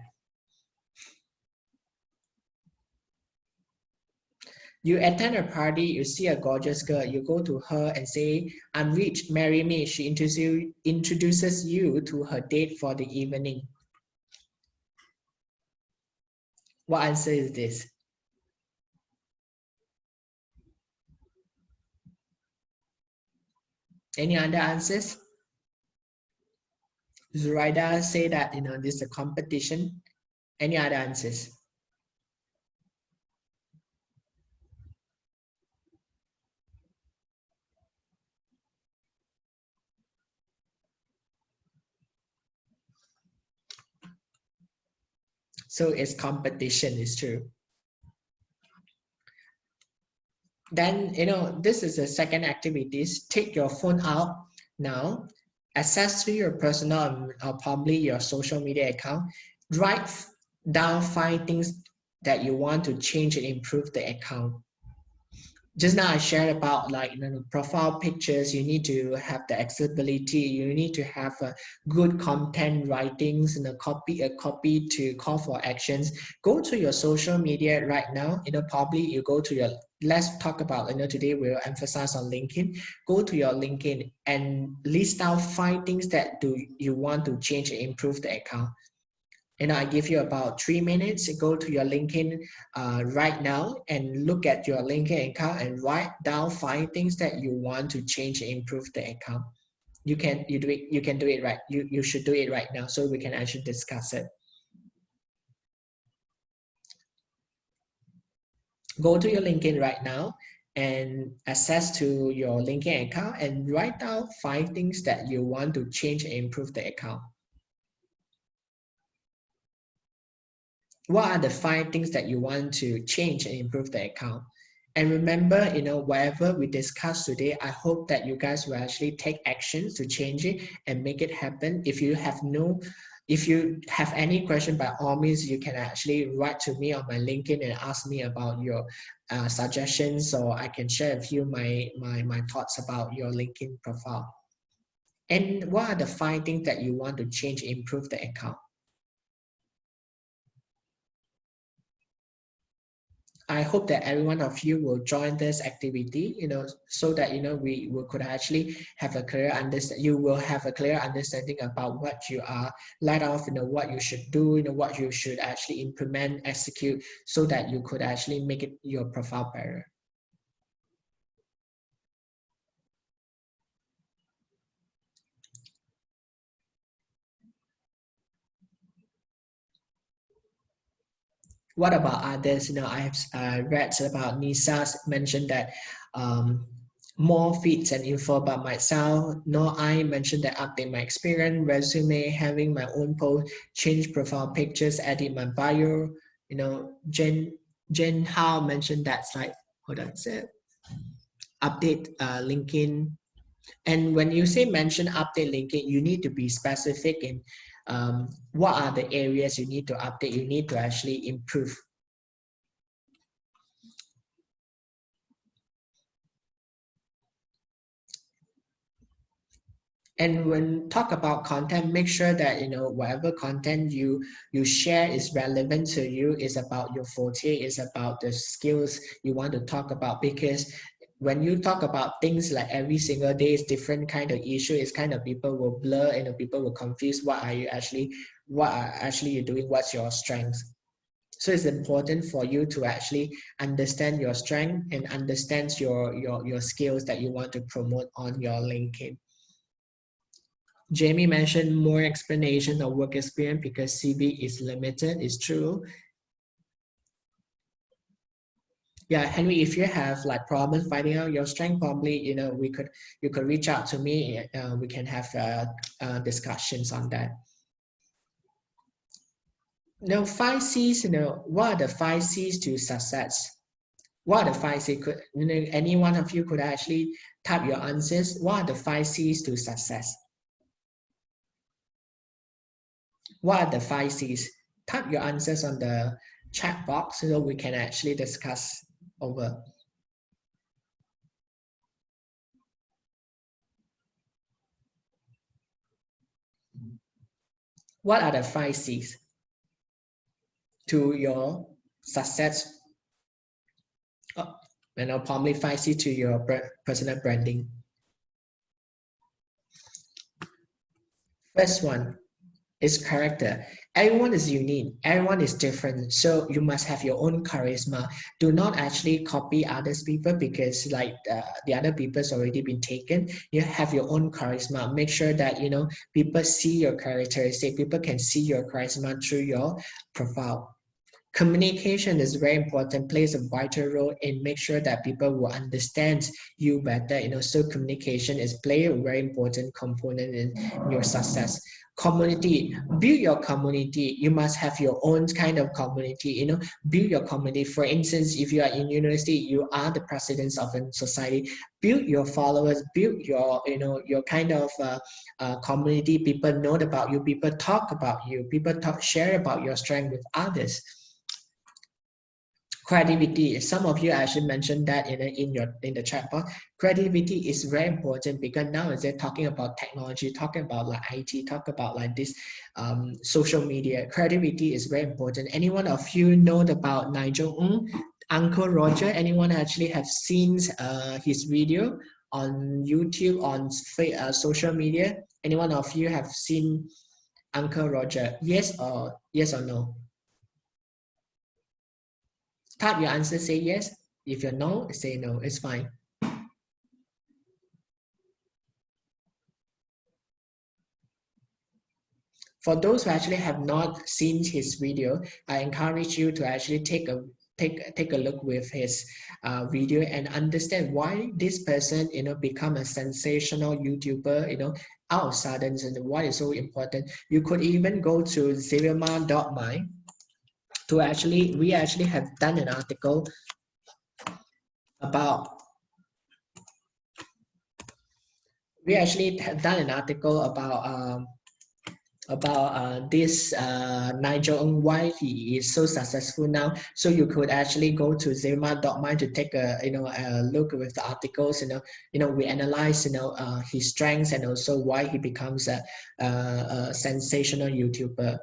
You attend a party, you see a gorgeous girl, you go to her and say, I'm rich, marry me. She introduces you to her date for the evening. What answer is this? Any other answers? Zuraida say that, this is a competition. Any other answers? So it's competition, is true. Then, this is the second activities. Take your phone out now, access to your personal or probably your social media account, write down 5 things that you want to change and improve the account. Just now I shared about profile pictures. You need to have the accessibility. You need to have a good content writings and a copy to call for actions. Go to your social media right now. Probably you go to your, let's talk about, today we'll emphasize on LinkedIn. Go to your LinkedIn and list out 5 things that you want to change and improve the account. I give you about 3 minutes. Go to your LinkedIn right now and look at your LinkedIn account and write down 5 things that you want to change and improve the account. You can do it right. You should do it right now so we can actually discuss it. Go to your LinkedIn right now and access to your LinkedIn account and write down 5 things that you want to change and improve the account. What are the 5 things that you want to change and improve the account? And remember, whatever we discussed today, I hope that you guys will actually take actions to change it and make it happen. If you have any question, by all means, you can actually write to me on my LinkedIn and ask me about your suggestions, so I can share with you my thoughts about your LinkedIn profile. And what are the 5 things that you want to change, improve the account? I hope that every one of you will join this activity, so that, we could actually have a clear understanding. You will have a clear understanding about what you are let off, what you should do, what you should actually implement, execute, so that you could actually make it your profile better. What about others? I have read about Nisa's mentioned that more feeds and info about myself. No, I mentioned that update my experience, resume, having my own post, change profile pictures, edit my bio. Jen Hao mentioned that slide. Hold on a sec. Update LinkedIn. And when you say mention update LinkedIn, you need to be specific in what are the areas you need to update, you need to actually improve. And when talk about content, make sure that whatever content you share is relevant to you, is about your forte, is about the skills you want to talk about. Because when you talk about things like every single day is different kind of issue, it's kind of people will blur and people will confuse what are actually you doing, what's your strengths. So it's important for you to actually understand your strength and understand your skills that you want to promote on your LinkedIn. Jamie mentioned more explanation of work experience because CV is limited. It's true. Yeah, Henry, if you have problems finding out your strength, probably you could reach out to me. We can have discussions on that. 5 C's. What are the 5 C's to success? What are the 5 C's? Any one of you could actually type your answers. What are the 5 C's to success? What are the 5 C's? Type your answers on the chat box so we can actually discuss over. What are the 5 C's to your success? probably 5C to your personal branding. First one is character. Everyone is unique, everyone is different, so you must have your own charisma. Do not actually copy others people, because like the other people's already been taken. You have your own charisma. Make sure that people see your characteristic, people can see your charisma through your profile. Communication is very important, plays a vital role in make sure that people will understand you better. So communication is play a very important component in your success. Community, build your community. You must have your own kind of community. Build your community. For instance, if you are in university, you are the president of a society. Build your followers. Build your your kind of community. People know about you. People talk about you. People share about your strength with others. Creativity. Some of you actually mentioned that in the chat box. Creativity is very important, because now they're talking about technology, talking about like IT, talk about like this social media. Creativity is very important. Anyone of you know about Nigel Ng, Uncle Roger? Anyone actually have seen his video on YouTube, on social media? Anyone of you have seen Uncle Roger? Yes or no? Type your answer, say yes. If you're no, say no, it's fine. For those who actually have not seen his video, I encourage you to actually take a look with his video and understand why this person become a sensational YouTuber out of sudden, and why it's so important. You could even go to xavier.my to we actually have done an article about this Nigel Ng, why he is so successful now. So you could actually go to zema.my to take a look with the articles. We analyze his strengths and also why he becomes a sensational YouTuber.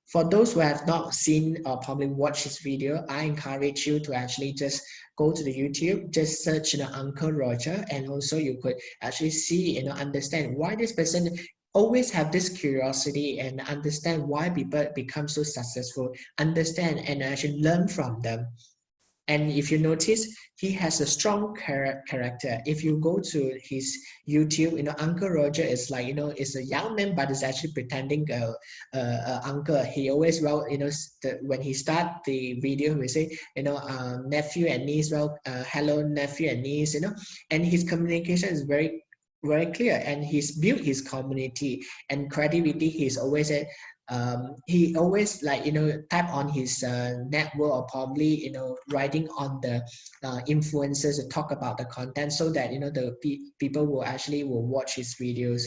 For those who have not seen or probably watched his video, I encourage you to actually just go to the YouTube, just search Uncle Roger, and also you could actually see understand why this person always have this curiosity and understand why people become so successful, understand and actually learn from them. And if you notice, he has a strong character. If you go to his YouTube, Uncle Roger is like, is a young man, but is actually pretending uncle. He always, when he start the video, we say, nephew and niece, hello, nephew and niece, and his communication is very clear, and he's built his community. And creativity, he's always said, he always type on his network, or probably writing on the influencers to talk about the content, so that the people will watch his videos.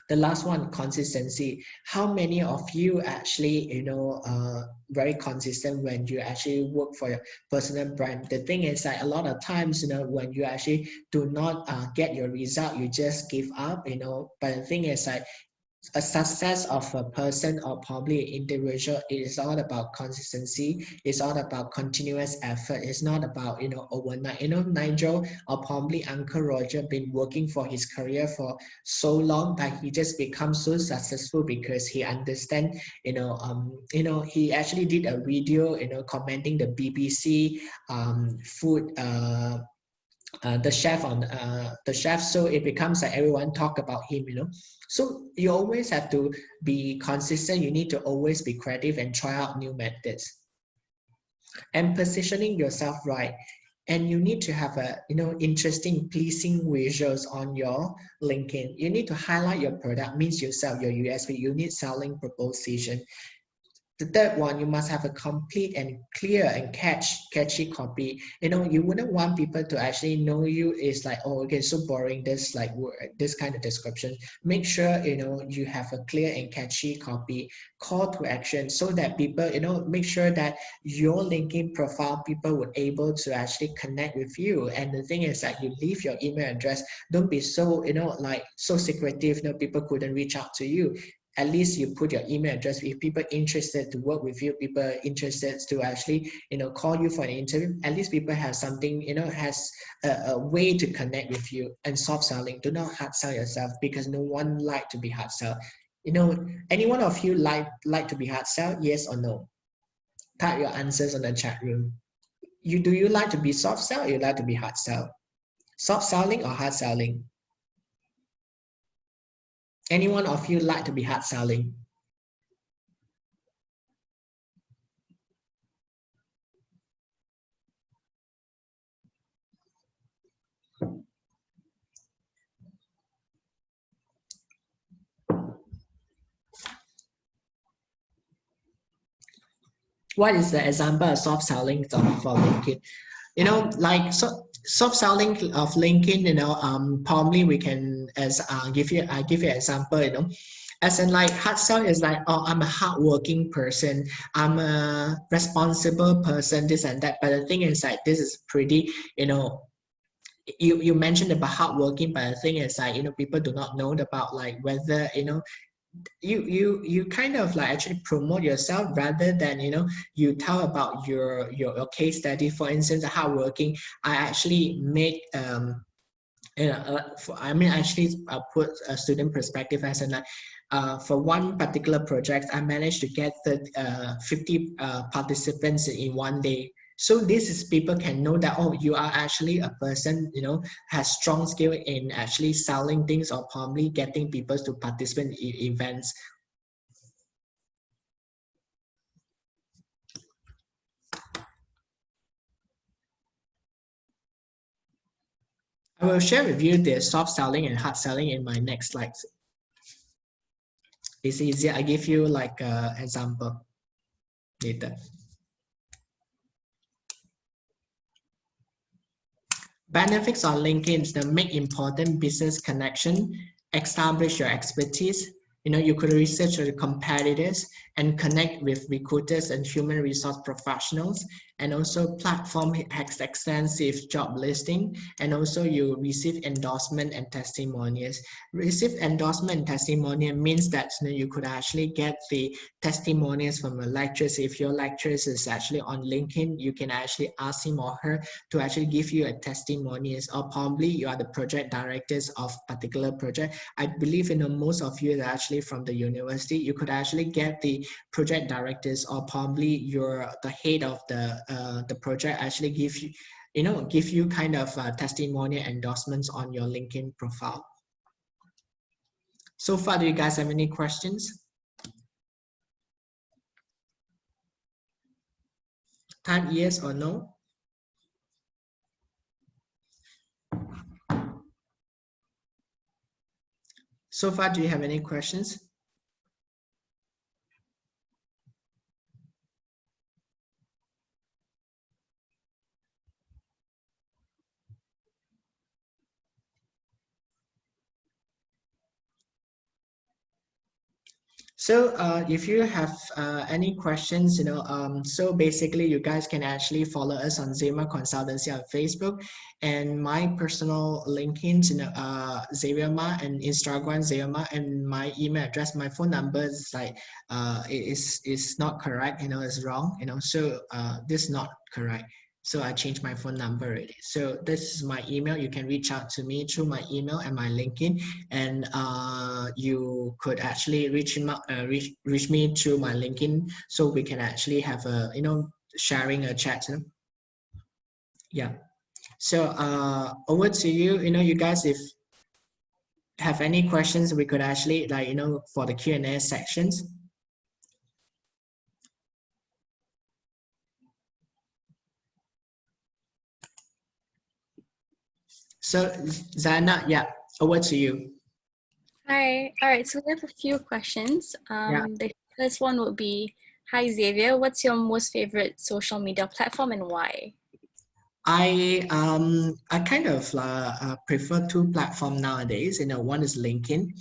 The last one, consistency. How many of you actually very consistent when you actually work for your personal brand? The thing is that a lot of times when you actually do not get your result, you just give up. But the thing is that a success of a person or probably an individual is all about consistency. It's all about continuous effort. It's not about overnight. Nigel or probably Uncle Roger been working for his career for so long that he just becomes so successful because he understand. He actually did a video commenting the BBC food. The chef, so it becomes like everyone talk about him. So you always have to be consistent. You need to always be creative and try out new methods and positioning yourself right. And you need to have a interesting, pleasing visuals on your LinkedIn. You need to highlight your product, means yourself, your USP, unique selling proposition. The third one, you must have a complete and clear and catchy copy. You wouldn't want people to actually know you is like, oh, okay, so boring, this like this kind of description. Make sure you have a clear and catchy copy, call to action, so that people make sure that your LinkedIn profile, people would able to actually connect with you. And the thing is that you leave your email address. Don't be so like so secretive. People couldn't reach out to you. at least you put your email address. If people interested to work with you, people interested to actually, call you for an interview, at least people have something, has a way to connect with you. And soft selling, do not hard sell yourself, because no one like to be hard sell. Any one of you like to be hard sell? Yes or no? Type your answers on the chat room. Do you like to be soft sell, or you like to be hard sell? Soft selling or hard selling? Any one of you like to be hard selling? What is the example of soft selling for LinkedIn? Like soft selling of LinkedIn, probably we can give you an example, as in like hard sell is like, oh, I'm a hardworking person, I'm a responsible person, this and that. But the thing is like, this is pretty, you mentioned about hardworking, but the thing is like, people do not know about like whether, you kind of like actually promote yourself rather than you tell about your case study. For instance, hardworking, I actually make actually put a student perspective as in like, for one particular project, I managed to get 50 participants in one day. So this is, people can know that, oh, you are actually a person, has strong skill in actually selling things, or probably getting people to participate in events. I will share with you the soft selling and hard selling in my next slides. It's easier. I give you like an example later. Benefits on LinkedIn is to make important business connection, establish your expertise. You could research your competitors and connect with recruiters and human resource professionals. And also platform has extensive job listing, and also you receive endorsement and testimonials. Receive endorsement and testimonial means that you could actually get the testimonials from your lecturers. If your lecturer is actually on LinkedIn, you can actually ask him or her to actually give you a testimonials, or probably you are the project directors of particular project. I believe most of you are actually from the university. You could actually get the project directors, or probably the head of the project actually give you kind of testimonial endorsements on your LinkedIn profile. So far, do you guys have any questions? Type yes or no. So far, do you have any questions? So if you have any questions, so basically you guys can actually follow us on Zema Consultancy on Facebook, and my personal LinkedIn, Xavier Ma, and Instagram Xavier Ma, and my email address, my phone number is like is not correct, it's wrong, so this is not correct. So I changed my phone number already. So this is my email. You can reach out to me through my email and my LinkedIn, and you could actually reach me through my LinkedIn, so we can actually have a sharing a chat. Yeah. So over to you. You guys, if have any questions, we could actually for the Q&A sections. So Zana, yeah, over to you. Hi. All right. So we have a few questions. Yeah. The first one would be, hi Xavier, what's your most favorite social media platform and why? I kind of prefer two platforms nowadays. One is LinkedIn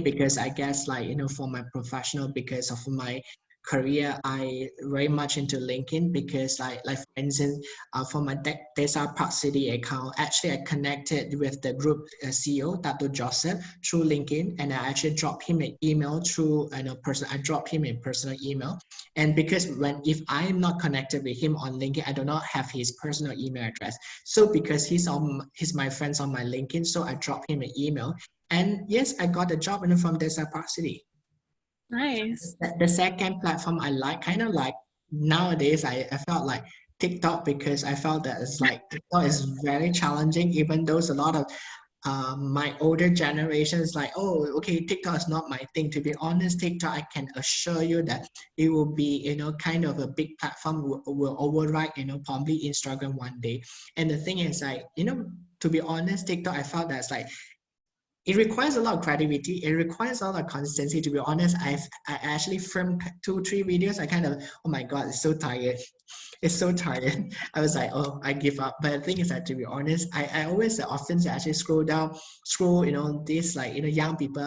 because I guess for my professional, because of my career, I very much into LinkedIn because like for instance, for my Desa Park City account, actually I connected with the group CEO, Tato Joseph, through LinkedIn, and I actually dropped him an email through, I dropped him a personal email. And because if I am not connected with him on LinkedIn, I do not have his personal email address. So because he's my friends on my LinkedIn, so I dropped him an email. And yes, I got a job from Desa Park City. Nice. The second platform I kind of like nowadays, I felt like TikTok, because I felt that it's like TikTok is very challenging, even though a lot of my older generation is like, oh, okay, TikTok is not my thing. To be honest, TikTok, I can assure you that it will be, kind of a big platform, will override, probably Instagram one day. And the thing is like, to be honest, TikTok, I felt that's like, it requires a lot of creativity. It requires a lot of consistency. To be honest, I actually filmed 2-3 videos. I kind of, oh my God, it's so tired. It's so tired. I was like, oh, I give up. But the thing is that, to be honest, I always often actually scroll down, this like, young people,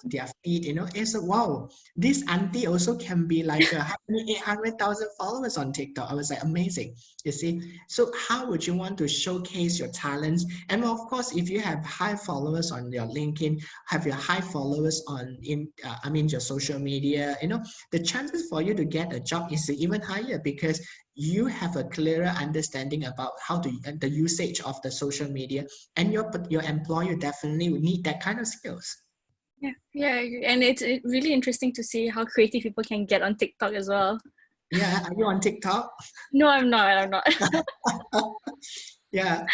their feed, it's like, wow, this auntie also can be like 800,000 followers on TikTok. I was like, amazing. You see, so how would you want to showcase your talents? And of course, if you have high followers on your LinkedIn, have your high followers on your social media, the chances for you to get a job is even higher, because you have a clearer understanding about how to the usage of the social media, and your employer definitely would need that kind of skills. Yeah, I agree. And it's really interesting to see how creative people can get on TikTok as well. Yeah, are you on TikTok? No, I'm not. Yeah.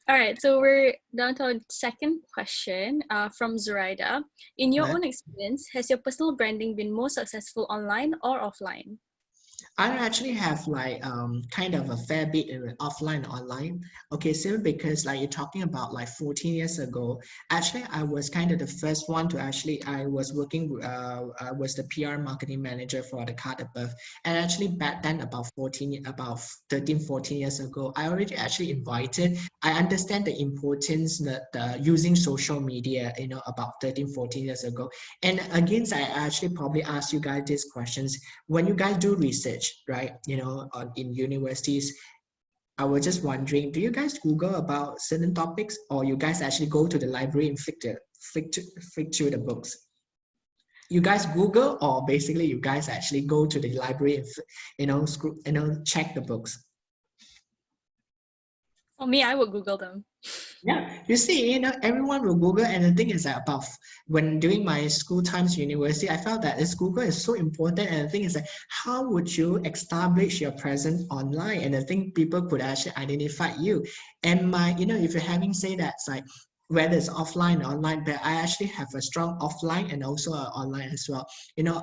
All right, so we're down to our second question from Zoraida. In your own experience, has your personal branding been more successful online or offline? I actually have like kind of a fair bit in offline and online. Okay, simply because like you're talking about like 14 years ago, actually I was kind of the first one to I was working, I was the PR marketing manager for the card above. And actually back then about 13, 14 years ago, I already actually I understand the importance that using social media, about 13, 14 years ago. And again, I actually probably ask you guys these questions when you guys do research, right? In universities, I was just wondering, do you guys Google about certain topics, or you guys actually go to the library and flick through the books? You guys Google, or basically you guys actually go to the library and check the books? For me, I would Google them. Yeah, you see, everyone will Google, and the thing is that about when doing my school times university, I felt that this Google is so important. And the thing is that how would you establish your presence online? And I think people could actually identify you. And if you're having say that, it's like whether it's offline or online, but I actually have a strong offline and also online as well.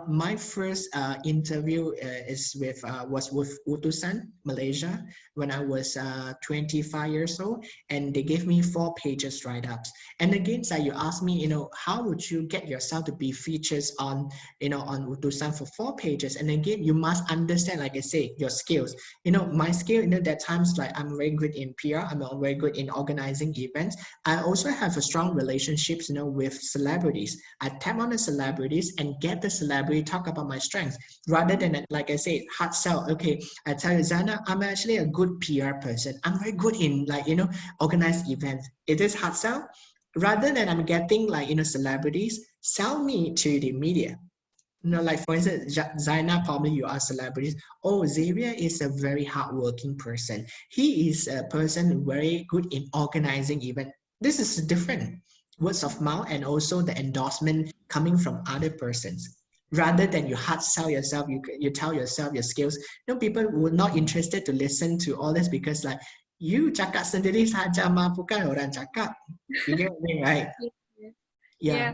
My first interview was with Utusan, Malaysia, when I was 25 years old, and they gave me 4 pages write-ups. And again, so you asked me, how would you get yourself to be features on Utusan for 4 pages? And again, you must understand, like I say, your skills. My skill, that times like I'm very good in PR, I'm very good in organizing events. I also have a strong relationships, with celebrities. I tap on the celebrities and get the celebrity talk about my strengths, rather than, like I say, hard sell. Okay, I tell you, Zana, I'm actually a good PR person. I'm very good in organized events. It is hard sell. Rather than I'm getting celebrities, sell me to the media. Like for instance, Zaina, probably you are celebrities. Oh, Xavier is a very hardworking person. He is a person very good in organizing event. This is different. Words of mouth and also the endorsement coming from other persons. Rather than you hard sell yourself, you tell yourself your skills. People were not interested to listen to all this, because like you cakap sendiri saja mah, bukan orang cakap. You get what I mean, right? Yeah.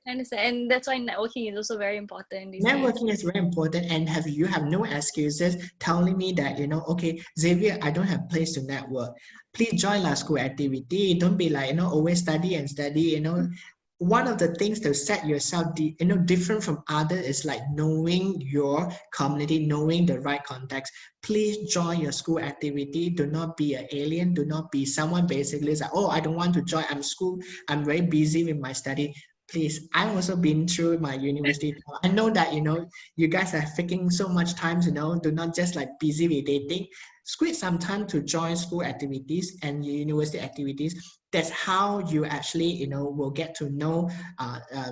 I understand. And that's why networking is also very important these Networking days. is very important, and you have no excuses telling me that, okay, Xavier, I don't have place to network. Please join our school activity. Don't be like, always study and study. One of the things to set yourself, different from others is like knowing your community, knowing the right context. Please join your school activity. Do not be an alien. Do not be someone basically like, oh, I don't want to join. I'm very busy with my study. Please, I've also been through my university. I know that, you guys are taking so much time, do not just like busy with dating. Squeeze some time to join school activities and university activities. That's how you actually, will get to know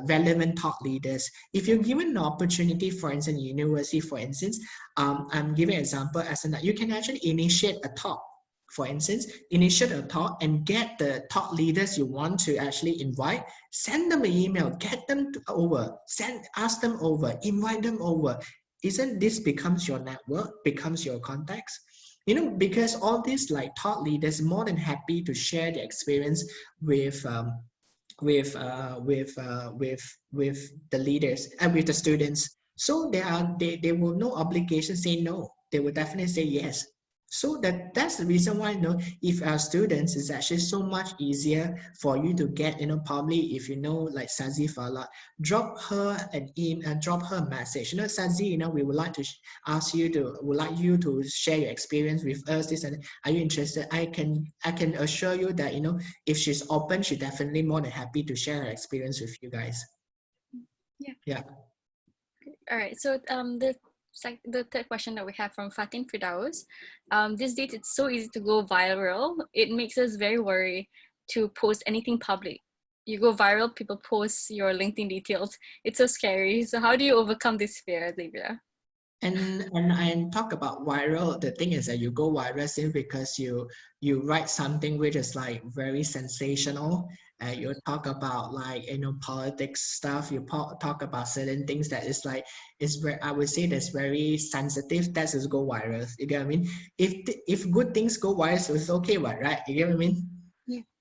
relevant thought leaders. If you're given an opportunity, for instance, university, for instance, I'm giving an example as in that you can actually initiate a talk. For instance, initiate a talk and get the thought leaders you want to actually invite. Send them an email, get them over, ask them over, invite them over. Isn't this becomes your network, becomes your contacts? Because all these like thought leaders more than happy to share their experience with with the leaders and with the students. So they will no obligation say no. They will definitely say yes. So that's the reason why, if our students, is actually so much easier for you to get, probably if like Sazi for a lot, drop her an email and drop her a message. Sazi, we would like to would like you to share your experience with us. This and are you interested? I can assure you that, if she's open, she's definitely more than happy to share her experience with you guys. Yeah. All right. So the third question that we have from Fatin Firdaus. These days, it's so easy to go viral. It makes us very worried to post anything public. You go viral, people post your LinkedIn details. It's so scary. So how do you overcome this fear, Livia? And I talk about viral. The thing is that you go viral simply because you write something which is like very sensational. You talk about like politics stuff. You talk about certain things that is like is very, I would say that's very sensitive. That is go viral. You get what I mean? If good things go viral, so it's okay, right? You get what I mean?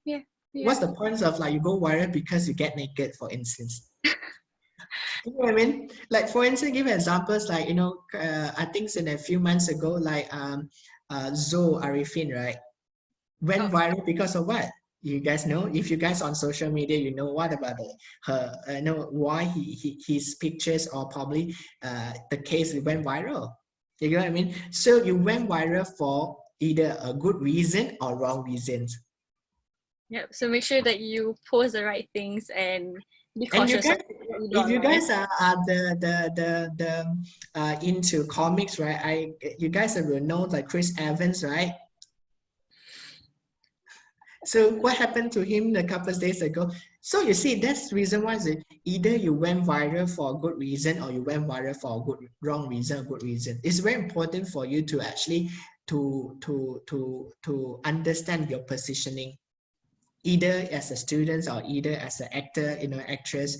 Yeah. What's the point of like you go viral because you get naked, for instance? You know what I mean? Like for instance, give examples like I think in a few months ago, like Zoe Arifin, right, went viral because of what? You guys know? If you guys on social media, you know what about her? Know why his pictures or probably the case went viral. You know what I mean? So you went viral for either a good reason or wrong reasons. Yeah. So make sure that you post the right things and be And you cautious guys, of what you do if you online. guys are the into comics, right? You guys will know like Chris Evans, right? So what happened to him a couple of days ago? So you see, that's the reason why either you went viral for a good reason or you went viral for a good wrong reason, a good reason. It's very important for you to actually to understand your positioning, either as a student or either as an actor, actress.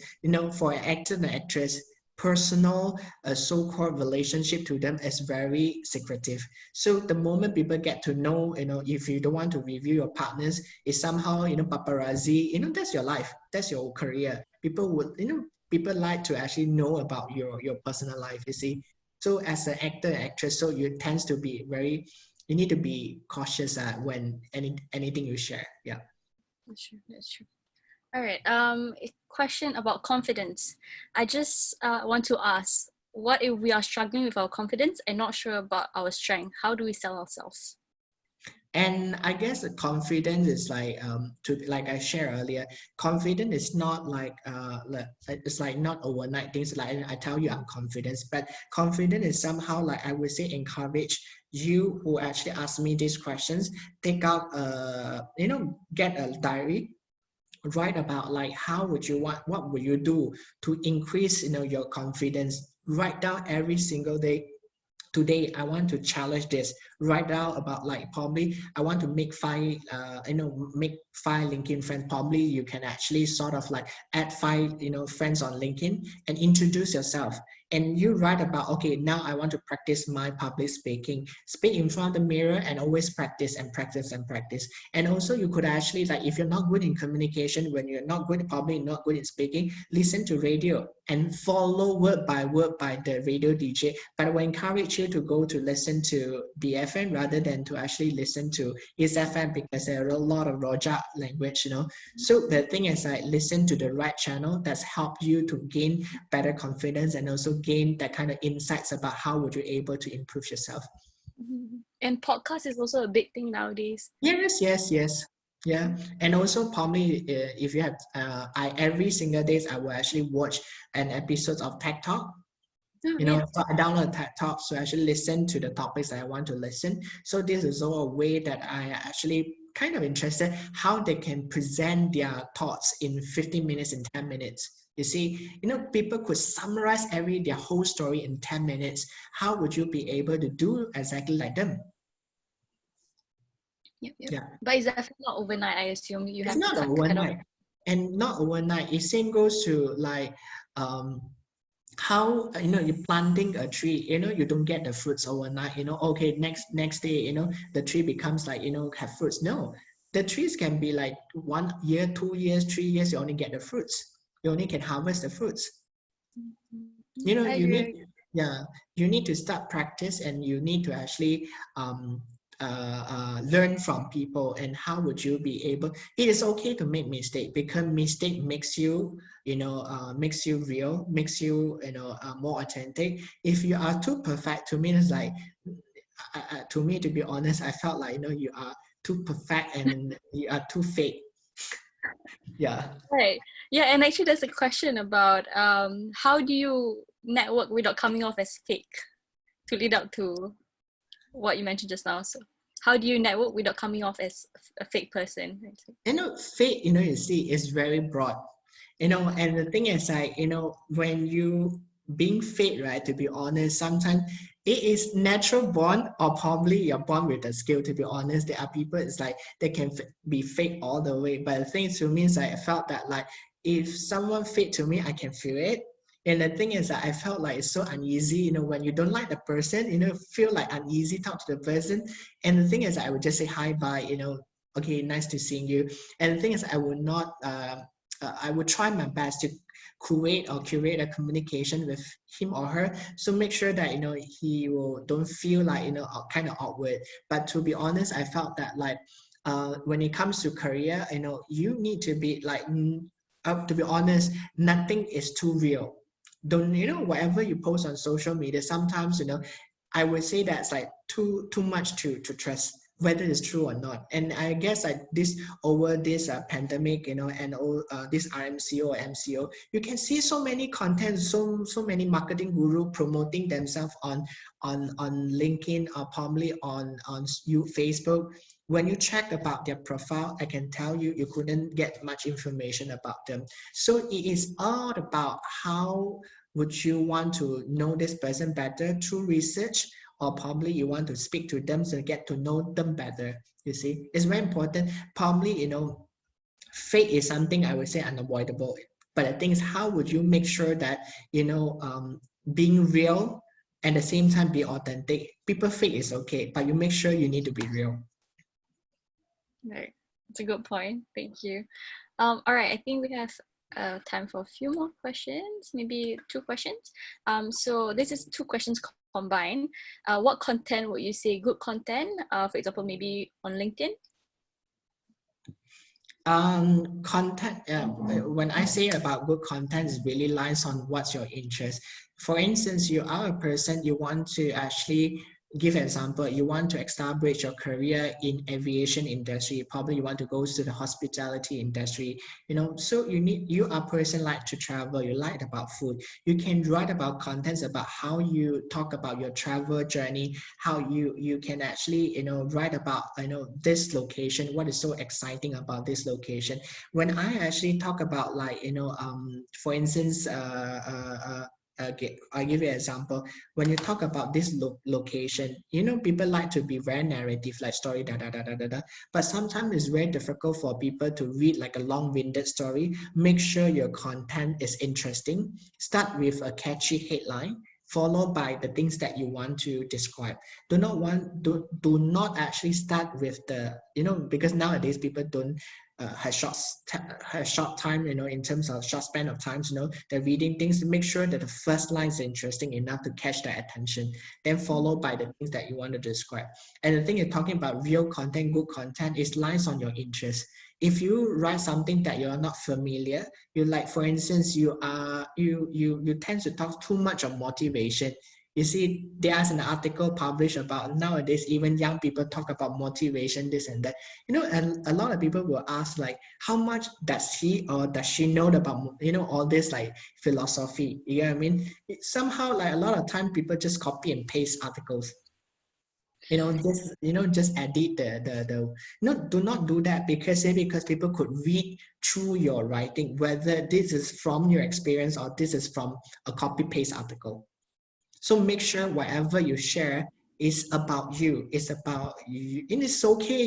For an actor and actress, personal so-called relationship to them is very secretive. So the moment people get to know, if you don't want to review your partners, it's somehow, paparazzi, that's your life, that's your career. People would, people like to actually know about your personal life, you see. So as an actor and actress, so you tends to be very, you need to be cautious when anything you share. Yeah. That's true. All right. A question about confidence. I just want to ask, what if we are struggling with our confidence and not sure about our strength? How do we sell ourselves? And I guess the confidence is like to like I shared earlier, confidence is not like it's like not overnight things like I tell you I'm confident, but confidence is somehow like I would say encourage you who actually ask me these questions, take out get a diary, write about like how would you want, what would you do to increase your confidence. Write down every single day. Today I want to challenge this. Write down about like probably I want to make make 5 LinkedIn friends. Probably you can actually sort of like add 5 friends on LinkedIn and introduce yourself. And you write about, okay, now I want to practice my public speaking. Speak in front of the mirror and always practice and practice and practice. And also you could actually like if you're not good in communication, when you're not good, probably not good in speaking, listen to radio and follow word by the radio DJ. But I will encourage you to go to listen to the FM rather than to actually listen to his FM because there are a lot of Rojak language, So the thing is like listen to the right channel that's help you to gain better confidence and also gain that kind of insights about how would you able to improve yourself. And podcast is also a big thing nowadays. Yes. Yeah, and also probably if you have, I every single days I will actually watch an episode of TED Talk. Oh, You yeah. know, so I download TED Talk to actually listen to the topics that I want to listen. So this is all a way that I actually kind of interested how they can present their thoughts in 15 minutes and 10 minutes. You see, you know, people could summarize their whole story in 10 minutes. How would you be able to do exactly like them? Yep, yep. Yeah. But it's definitely not overnight. I assume you It's have to not kind of. overnight, and not overnight. It same goes to like um, how you know you're planting a tree. You know you don't get the fruits overnight. You know, okay, next day, you know the tree becomes like have fruits. No, the trees can be like 1 year, 2 years, 3 years. You only get the fruits. You only can harvest the fruits. You know I you need, agree. yeah, you need to start practice, and you need to actually learn from people. And how would you be able, it is okay to make mistake, because mistake makes you makes you real, makes you more authentic. If you are too perfect, to me it's like to me, to be honest, I felt like you are too perfect and you are too fake. Yeah. Right. Yeah, and actually there's a question about how do you network without coming off as fake, to lead up to what you mentioned just now. So how do you network without coming off as a fake person? Fate, you see, is very broad. And the thing is like, when you being fate, right, to be honest, sometimes it is natural born, or probably you're born with a skill. To be honest, there are people, it's like they can be fake all the way. But the thing to me is like, I felt that like if someone fake to me, I can feel it. And the thing is that I felt like it's so uneasy, when you don't like the person, feel like uneasy talk to the person. And the thing is, I would just say hi, bye, okay, nice to seeing you. And the thing is, I would not, I would try my best to create or curate a communication with him or her. So make sure that, he will don't feel like, kind of awkward. But to be honest, I felt that like, when it comes to career, you need to be like, to be honest, nothing is too real. Don't, whatever you post on social media, sometimes, I would say that's like too much to trust whether it's true or not. And I guess like this, over this pandemic, and all this RMCO or MCO, you can see so many content, so many marketing guru promoting themselves on LinkedIn, or probably on Facebook. When you check about their profile, I can tell you, you couldn't get much information about them. So it is all about how would you want to know this person better through research, or probably you want to speak to them to get to know them better. You see, it's very important. Probably, fate is something I would say unavoidable. But the thing is, how would you make sure that, being real and at the same time be authentic? People fake is okay, but you make sure you need to be real. Right. That's a good point. Thank you. All right, I think we have time for a few more questions, maybe 2 questions. So this is 2 questions combined. What content would you say good content? For example, maybe on LinkedIn? Content, when I say about good content, it really lies on what's your interest. For instance, you are a person, you want to actually give an example, you want to establish your career in aviation industry, probably you want to go to the hospitality industry, so you are a person like to travel, you like about food, you can write about contents about how you talk about your travel journey, how you can actually write about this location, what is so exciting about this location. When I actually talk about like for instance okay, I'll give you an example. When you talk about this location, people like to be very narrative, like story, da da da da da da. But sometimes it's very difficult for people to read like a long-winded story. Make sure your content is interesting. Start with a catchy headline, followed by the things that you want to describe. Do not actually start with the, because nowadays people don't have short time, in terms of short span of times, they're reading things. Make sure that the first line is interesting enough to catch their attention, then followed by the things that you want to describe. And the thing you're talking about, real content, good content, is lies on your interest. If you write something that you're not familiar, you like, for instance, you tend to talk too much of motivation. You see, there's an article published about nowadays, even young people talk about motivation, this and that. You know, and a lot of people will ask like, how much does he or does she know about, you know, all this like philosophy? You know what I mean? Somehow like a lot of time people just copy and paste articles. Just edit do not do that, because people could read through your writing, whether this is from your experience or this is from a copy paste article. So make sure whatever you share is about you. It's about you. And it's okay,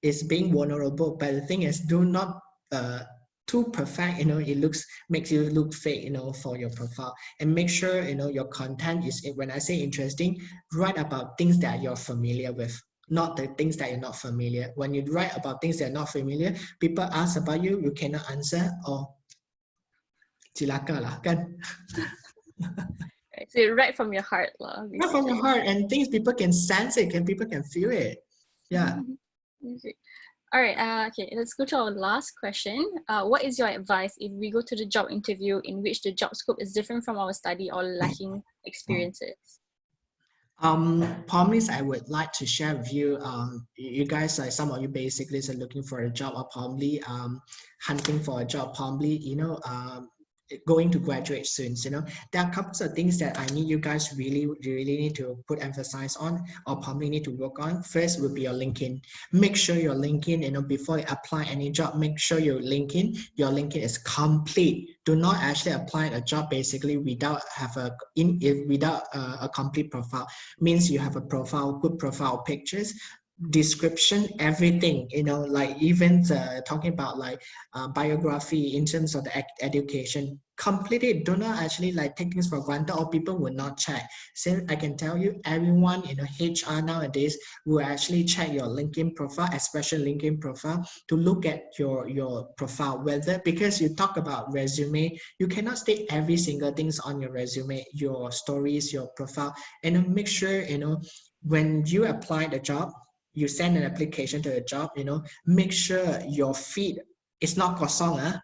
it's being vulnerable. But the thing is, do not too perfect, it makes you look fake, for your profile. And make sure, your content is, when I say interesting, write about things that you're familiar with, not the things that you're not familiar. When you write about things that are not familiar, people ask about you, you cannot answer, or cilaka lah, kan? Right, so right from your heart, lah. Not from your heart, and things people can sense it, and people can feel it. Yeah. Okay. All right. Okay, let's go to our last question. What is your advice if we go to the job interview in which the job scope is different from our study or lacking experiences? Probably I would like to share with you. You guys, some of you basically are looking for a job, or probably hunting for a job. Probably going to graduate soon. There are a couple of things that I need you guys really need to put emphasis on, or probably need to work on. First would be your LinkedIn. Make sure your LinkedIn, before you apply any job, make sure your LinkedIn is complete. Do not actually apply a job basically without a complete profile. Means you have a profile, good profile pictures, description, everything, like even talking about like biography in terms of the education. Completely, do not actually like take things for granted, or people will not check. So I can tell you, everyone in HR nowadays will actually check your LinkedIn profile, especially LinkedIn profile, to look at your profile, whether, because you talk about resume, you cannot state every single things on your resume, your stories, your profile, and make sure, when you apply the job, you send an application to the job, make sure your feed is not kosong.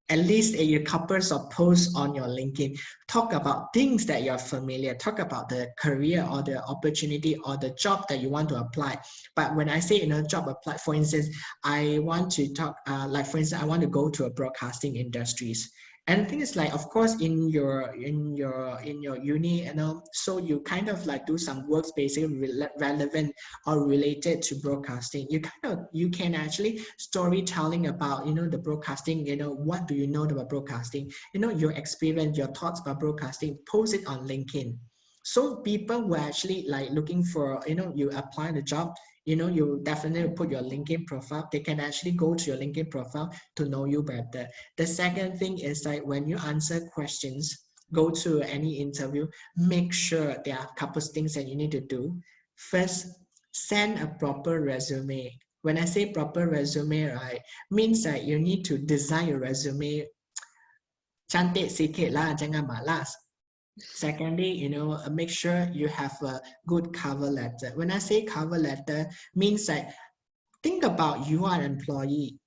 At least a couple of posts on your LinkedIn. Talk about things that you're familiar. Talk about the career or the opportunity or the job that you want to apply. But when I say, job apply, for instance, I want to talk, for instance, I want to go to a broadcasting industries. And the thing is, like, of course, in your uni, so you kind of like do some works basically relevant or related to broadcasting. You can actually storytelling about, the broadcasting, what do you know about broadcasting, your experience, your thoughts about broadcasting, post it on LinkedIn. So people were actually like looking for, you apply the job, you definitely put your LinkedIn profile. They can actually go to your LinkedIn profile to know you better. The second thing is like when you answer questions, go to any interview, make sure there are a couple of things that you need to do. First, send a proper resume. When I say proper resume, right, means that you need to design your resume cantik sikit lah, jangan malas. Secondly, make sure you have a good cover letter. When I say cover letter, means that think about you are an employee.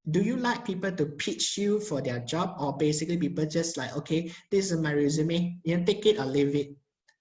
Do you like people to pitch you for their job, or basically people just like, okay, this is my resume, take it or leave it?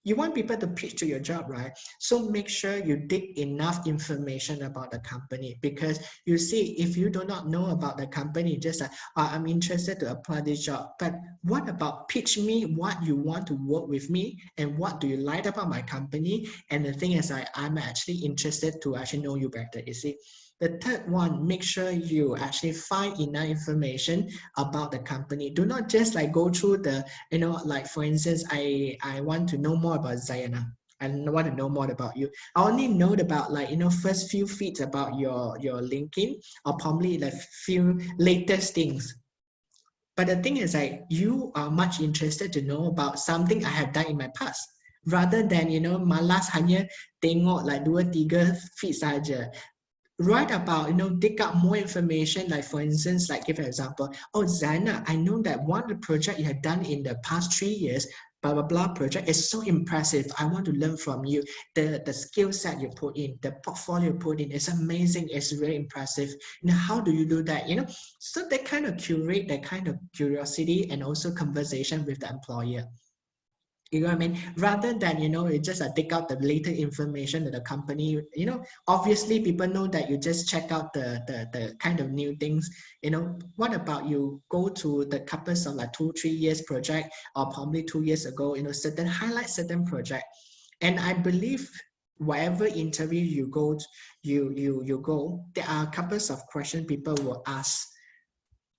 You want people to pitch to your job, right? So make sure you dig enough information about the company, because you see, if you do not know about the company, just like, I'm interested to apply this job, but what about pitch me what you want to work with me, and what do you like about my company? And the thing is, I'm actually interested to actually know you better, you see. The third one, make sure you actually find enough information about the company. Do not just like go through the, like for instance, I want to know more about Zayana. I want to know more about you. I only know about like, first few feeds about your LinkedIn, or probably the few latest things. But the thing is like, you are much interested to know about something I have done in my past, rather than, malas hanya tengok like 2-3 feeds saja. Write about, dig up more information. Like for instance, like give an example. Oh, Zaina, I know that one of the project you have done in the past 3 years, blah, blah, blah project is so impressive. I want to learn from you. The skill set you put in, the portfolio you put in is amazing. It's very impressive. How do you do that? So they kind of curate that kind of curiosity and also conversation with the employer. You know what I mean? Rather than, you just take out the later information that the company, obviously people know that you just check out the kind of new things. What about you go to the couples of like 2-3 years project, or probably 2 years ago, highlight certain project. And I believe whatever interview you go to, you go, there are couples of questions people will ask.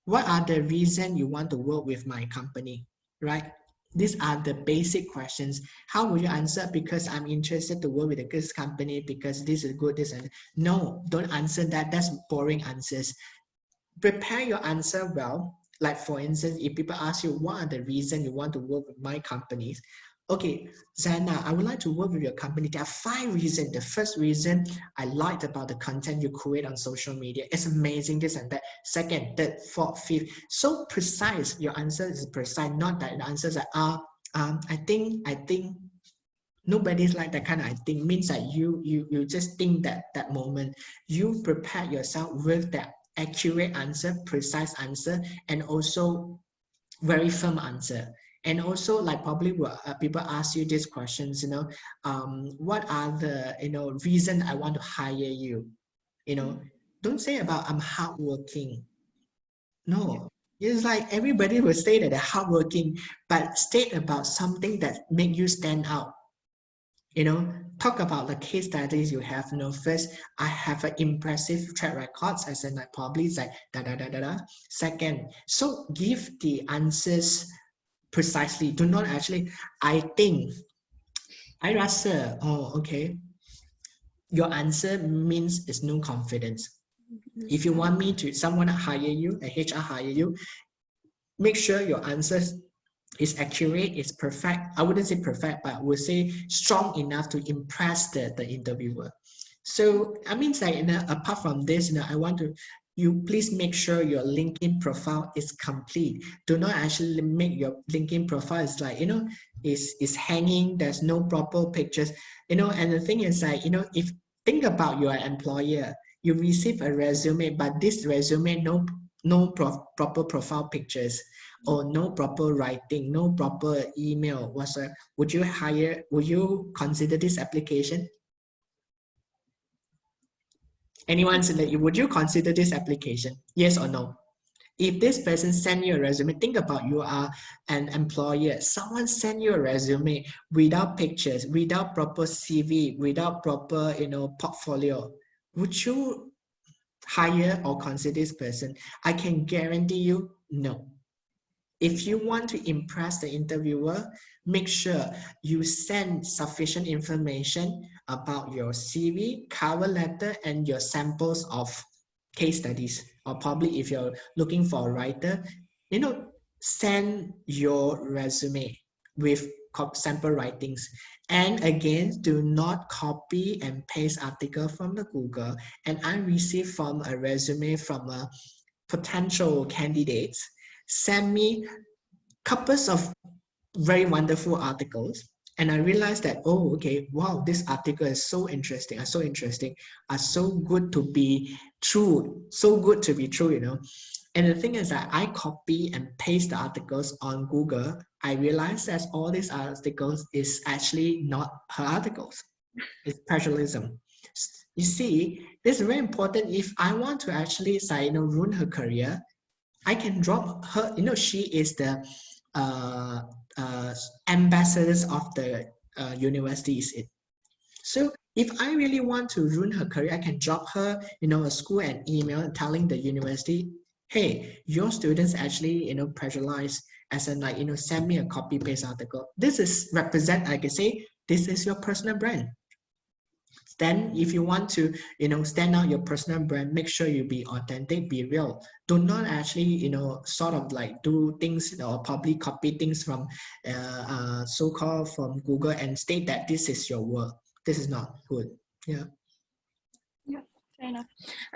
What are the reason you want to work with my company, right? These are the basic questions. How will you answer? Because I'm interested to work with a good company because this is good, this and no, don't answer that. That's boring answers. Prepare your answer well. Like for instance, if people ask you what are the reason you want to work with my companies, okay, Zana, I would like to work with your company. There are 5 reasons. The first reason, I liked about the content you create on social media. It's amazing, this and that. Second, third, fourth, fifth. So precise. Your answer is precise, not that the answers are, I think nobody's like that kind of I think means that you just think that moment. You prepare yourself with that accurate answer, precise answer, and also very firm answer. And also like probably people ask you these questions, what are the reason I want to hire you, don't say about I'm hardworking. No, it's like everybody will say that they're hardworking, but state about something that make you stand out. Talk about the case studies you have. First, I have an impressive track records, as in like probably it's like da da da da da. Second, so give the answers precisely. Do not actually, I think, I rasa, oh, okay. Your answer means there's no confidence. If you want me to, someone hire you, a HR hire you, make sure your answers is accurate, is perfect. I wouldn't say perfect, but I would say strong enough to impress the interviewer. So I mean, like, apart from this, I want to you please make sure your LinkedIn profile is complete. Do not actually make your LinkedIn profile is like, is hanging. There's no proper pictures, and the thing is like, if think about your employer, you receive a resume, but this resume no proper profile pictures, or no proper writing, no proper email whatsoever, would you consider this application? Anyone say that would you consider this application? Yes or no? If this person send you a resume, think about you are an employer. Someone send you a resume without pictures, without proper CV, without proper portfolio. Would you hire or consider this person? I can guarantee you no. If you want to impress the interviewer, make sure you send sufficient information about your CV, cover letter, and your samples of case studies. Or probably if you're looking for a writer, send your resume with sample writings. And again, do not copy and paste article from the Google. And I received from a resume from a potential candidates, send me couples of very wonderful articles, and I realized that, oh, okay, wow, this article is so interesting, are so good to be true, and the thing is that I copy and paste the articles on Google. I realized that all these articles is actually not her articles. It's plagiarism. You see, this is very important. If I want to actually say, ruin her career, I can drop her. She is the uh, uh, ambassadors of the universities. So if I really want to ruin her career, I can drop her, a school an email telling the university, hey, your students actually, pressurize, as in like, send me a copy paste article. This is represent, I can say, this is your personal brand. Then if you want to, stand out your personal brand, make sure you be authentic, be real. Do not actually, sort of like do things or probably copy things from so-called from Google and state that this is your work. This is not good. Yeah. Yeah, fair enough.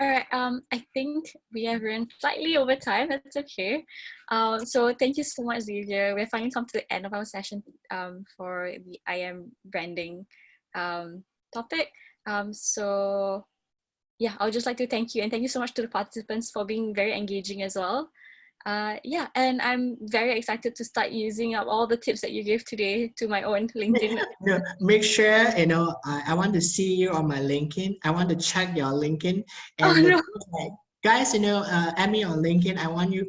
All right. I think we have run slightly over time. That's okay. So thank you so much, Xavier. We're finally come to the end of our session for the IM branding topic. So yeah, I would just like to thank you, and thank you so much to the participants for being very engaging as well. Yeah, and I'm very excited to start using up all the tips that you gave today to my own LinkedIn. Make sure, I want to see you on my LinkedIn. I want to check your LinkedIn. Oh And the no. thing is like, guys, add me on LinkedIn. I want you,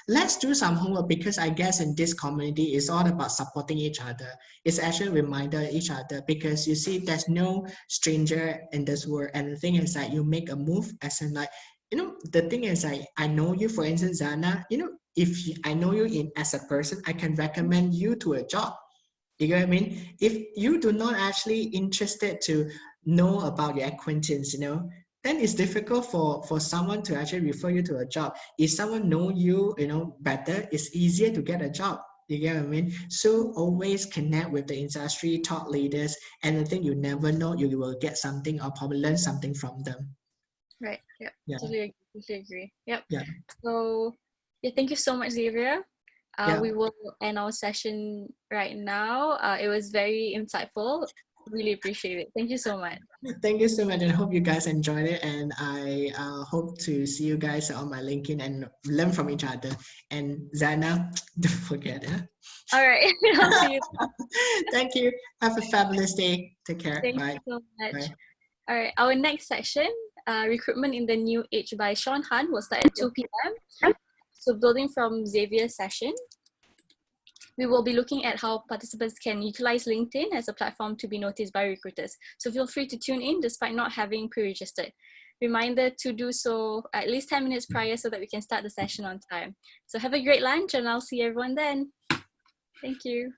let's do some homework because I guess in this community, it's all about supporting each other. It's actually a reminder each other because you see, there's no stranger in this world. And the thing is that you make a move as in like, the thing is I know you, for instance, Zana, if I know you as a person, I can recommend you to a job. You get what I mean? If you do not actually interested to know about your acquaintance, then it's difficult for someone to actually refer you to a job. If someone know you, better, it's easier to get a job. You get what I mean? So always connect with the industry, top leaders, and the thing you never know, you will get something or probably learn something from them. Right. Yeah. Yeah, Totally agree. Yep. yeah, So yeah, thank you so much, Xavier. yeah. We will end our session right now. It was very insightful. Really appreciate it. Thank you so much. Thank you so much, and hope you guys enjoyed it. And I hope to see you guys on my LinkedIn and learn from each other. And Zana, don't forget it. All right. I'll see you. Thank you. Have a fabulous day. Take care. Thank Bye. you so much. Bye. All right. Our next session, Recruitment in the New Age by Sean Han, will start at 2 p.m. So building from Xavier's session, we will be looking at how participants can utilize LinkedIn as a platform to be noticed by recruiters. So feel free to tune in despite not having pre-registered. Reminder to do so at least 10 minutes prior so that we can start the session on time. So have a great lunch and I'll see everyone then. Thank you.